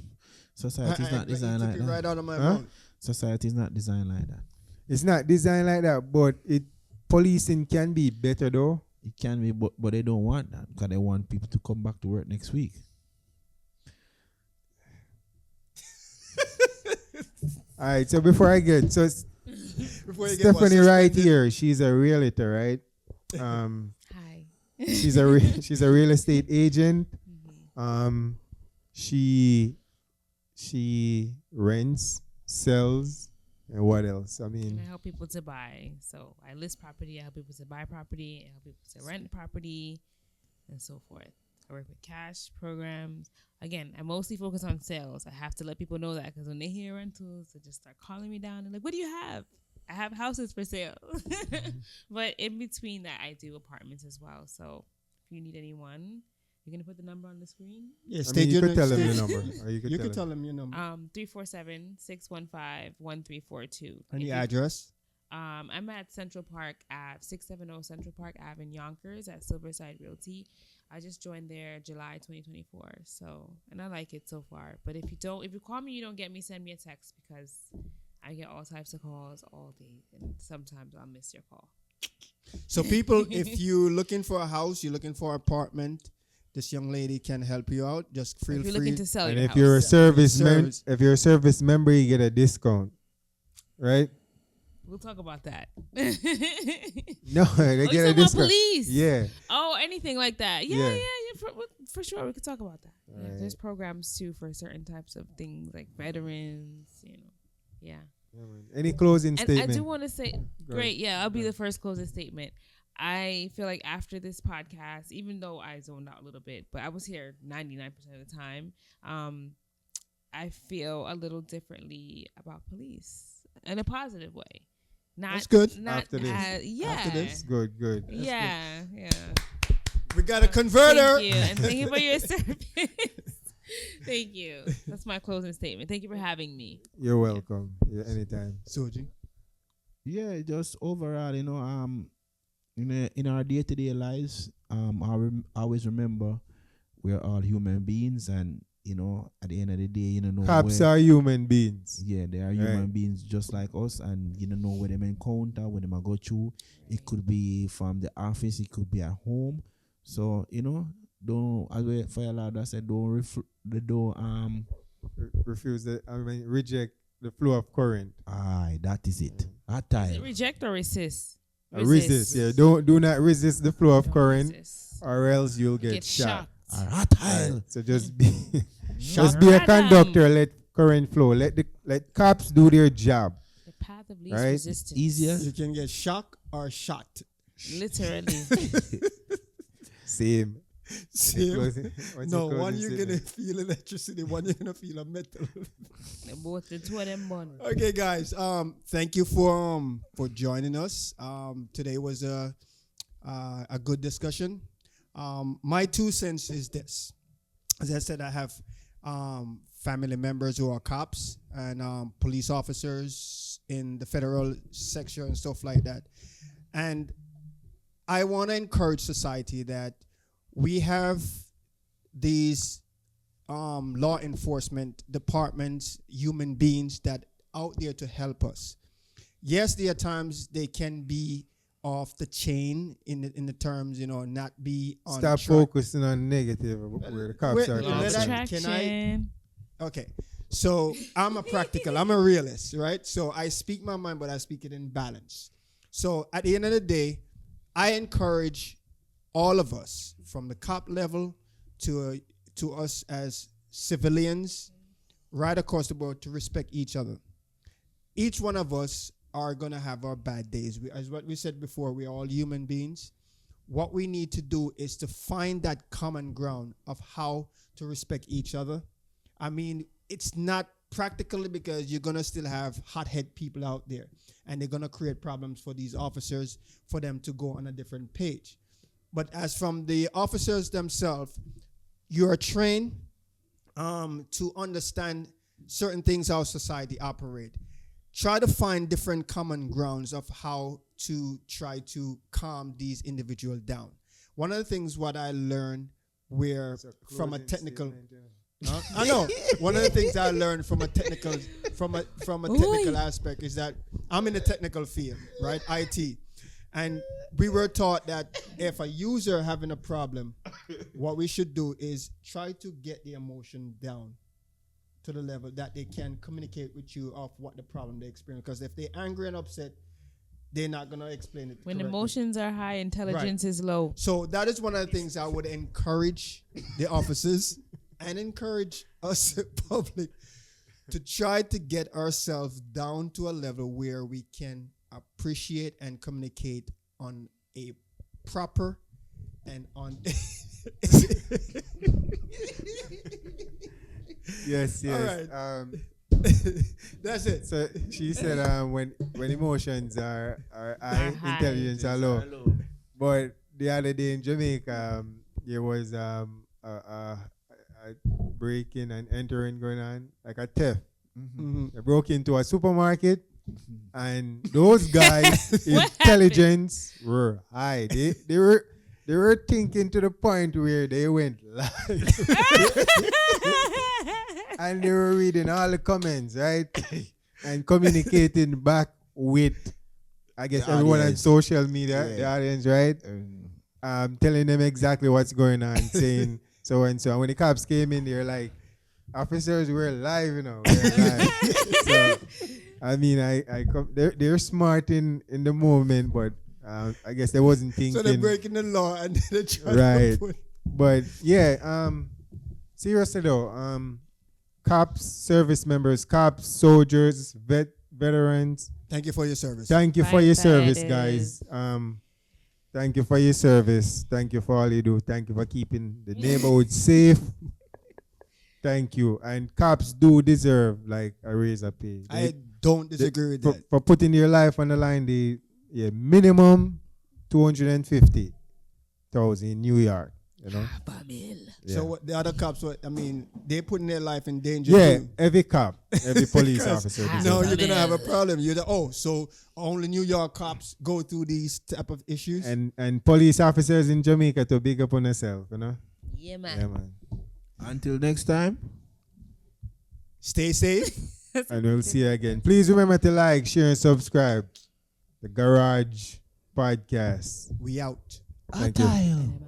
Society is not designed You like took it that. right out of my Huh? mouth. Society is not designed like that. It's not designed like that, but policing can be better though. It can be, but they don't want that because they want people to come back to work next week. All right, so before I get Before you get Stephanie right suspended. here, she's a realtor, right? Hi. She's a real estate agent. She rents, sells, and what else? I And mean, I help people to buy. So I list property, I help people to buy property, I help people to rent property, and so forth. I work with cash programs. Again, I mostly focus on sales. I have to let people know that because when they hear rentals, they just start calling me down and like, what do you have? I have houses for sale. But in between that, I do apartments as well. So if you need anyone You're gonna put the number on the screen. Yeah, I mean, you could tell them your number. Or you You could could tell tell them your number. 347-615-1342. And If the you- address. I'm at Central Park Ave, 670 Central Park Ave in Yonkers at Silverside Realty. I just joined there July 2024. So, and I like it so far. But if you call me, you don't get me, send me a text because I get all types of calls all day, and sometimes I'll miss your call. So people, if you're looking for a house, you're looking for an apartment, this young lady can help you out. Just feel If you're free. looking to sell And your if house. you're a service Service. if you're a service member, you get a discount, right? We'll talk about that. No, they Oh, get you a talking about discount. police? Yeah. Oh, anything like that. Yeah, Yeah. yeah, for sure. We could talk about that. Yeah, Right. there's programs too for certain types of things like veterans, Yeah. Yeah, man. Any closing And statement? I do want to say, Go great, ahead. yeah, I'll be Go the first closing statement. I feel like after this podcast, even though I zoned out a little bit, but I was here 99% of the time, I feel a little differently about police in a positive way. Not, That's good. Not After this. yeah. After this. Good. Yeah, yeah. We got a converter. Thank you, and thank you for your service. Thank you. That's my closing statement. Thank you for having me. You're welcome. Yeah, anytime. Soji. Yeah, just overall, in our day-to-day lives, always remember we're all human beings, and at the end of the day, know Cops where, are human beings. yeah, they are human Right. beings just like us, and know where them encounter, where them go through. It could be from the office, it could be at home. So don't, as we Fire Lord I said, Reject the flow of current. aye, that is it. At Is it time, reject or resist? Resist. Yeah. Do not resist the flow of Don't current, resist. or else you'll get, Get shot. shot. at time. Right. So just be Shot. be a Radam. conductor. Let current flow. Let cops do their job. The path of least Right. resistance. Easier. You can get shock or shot. Literally. Same. Same. What's No, your one closing you're gonna statement? feel electricity, one you're gonna feel a metal. Both the two of them born. Okay, guys. Thank you for joining us. Today was a good discussion. My 2 cents is this. As I said, I have family members who are cops and police officers in the federal section and stuff like that. And I want to encourage society that we have these law enforcement departments, human beings that out there to help us. Yes, there are times they can be off the chain in the terms, not be on Stop track. focusing on negative where the cops Wait, are let concerned. I- can I- Distraction. Okay. So I'm a realist, right? So I speak my mind, but I speak it in balance. So at the end of the day, I encourage all of us, from the cop level to us as civilians, right across the board, to respect each other. Each one of us are going to have our bad days. As what we said before, we're all human beings. What we need to do is to find that common ground of how to respect each other. I mean, it's not practically, because you're going to still have hothead people out there, and they're going to create problems for these officers for them to go on a different page. But as from the officers themselves, you are trained to understand certain things, how society operate. Try to find different common grounds of how to try to calm these individuals down. One of the things what I learned from a technical, I know one of the things I learned from a technical aspect is that I'm in the technical field, right? IT. And we were taught that if a user having a problem, what we should do is try to get the emotion down to the level that they can communicate with you of what the problem they experience. Because if they're angry and upset, they're not going to explain it When correctly. emotions are high, intelligence is low. So that is one of the things I would encourage the officers and encourage us public to try to get ourselves down to a level where we can appreciate and communicate on a proper and on Yes. All right. That's it. So she said when emotions are high, high. intelligence are low. But the other day in Jamaica, there was a a breaking and entering going on, like a theft. Mhm. They broke into a supermarket, and those guys' intelligence were high. They were thinking to the point where they went live, and they were reading all the comments, right, and communicating back with, I guess, The everyone on audience. social media, Yeah. the audience, right, telling them exactly what's going on, saying so and so. And when the cops came in, they're like, officers, we're live, you know. We're live. So, I mean, they're smart in the moment, but I guess they wasn't thinking. So they're breaking the law and they're trying Right. to put. But yeah, seriously though, cops, service members, cops, soldiers, veterans, Thank you for your service. thank you for your service, Firefighters. guys. Thank you for your service. Thank you for all you do. Thank you for keeping the neighborhood safe. Thank you. And cops do deserve like a raise of pay. I don't disagree with for, that. for putting your life on the line, minimum 250,000 in New York. You know. Yeah. So what the other cops, they're putting their life in danger Yeah, too. every cop, every police Because officer. Ah, No, deserves you're it. gonna have a problem. So only New York cops go through these type of issues. And police officers in Jamaica to big up on themselves, you know. Yeah, man. Yeah, man. Until next time. Stay safe. And we'll see you again. Please remember to like, share, and subscribe. The Garage Podcast. We out. Thank you. Atile.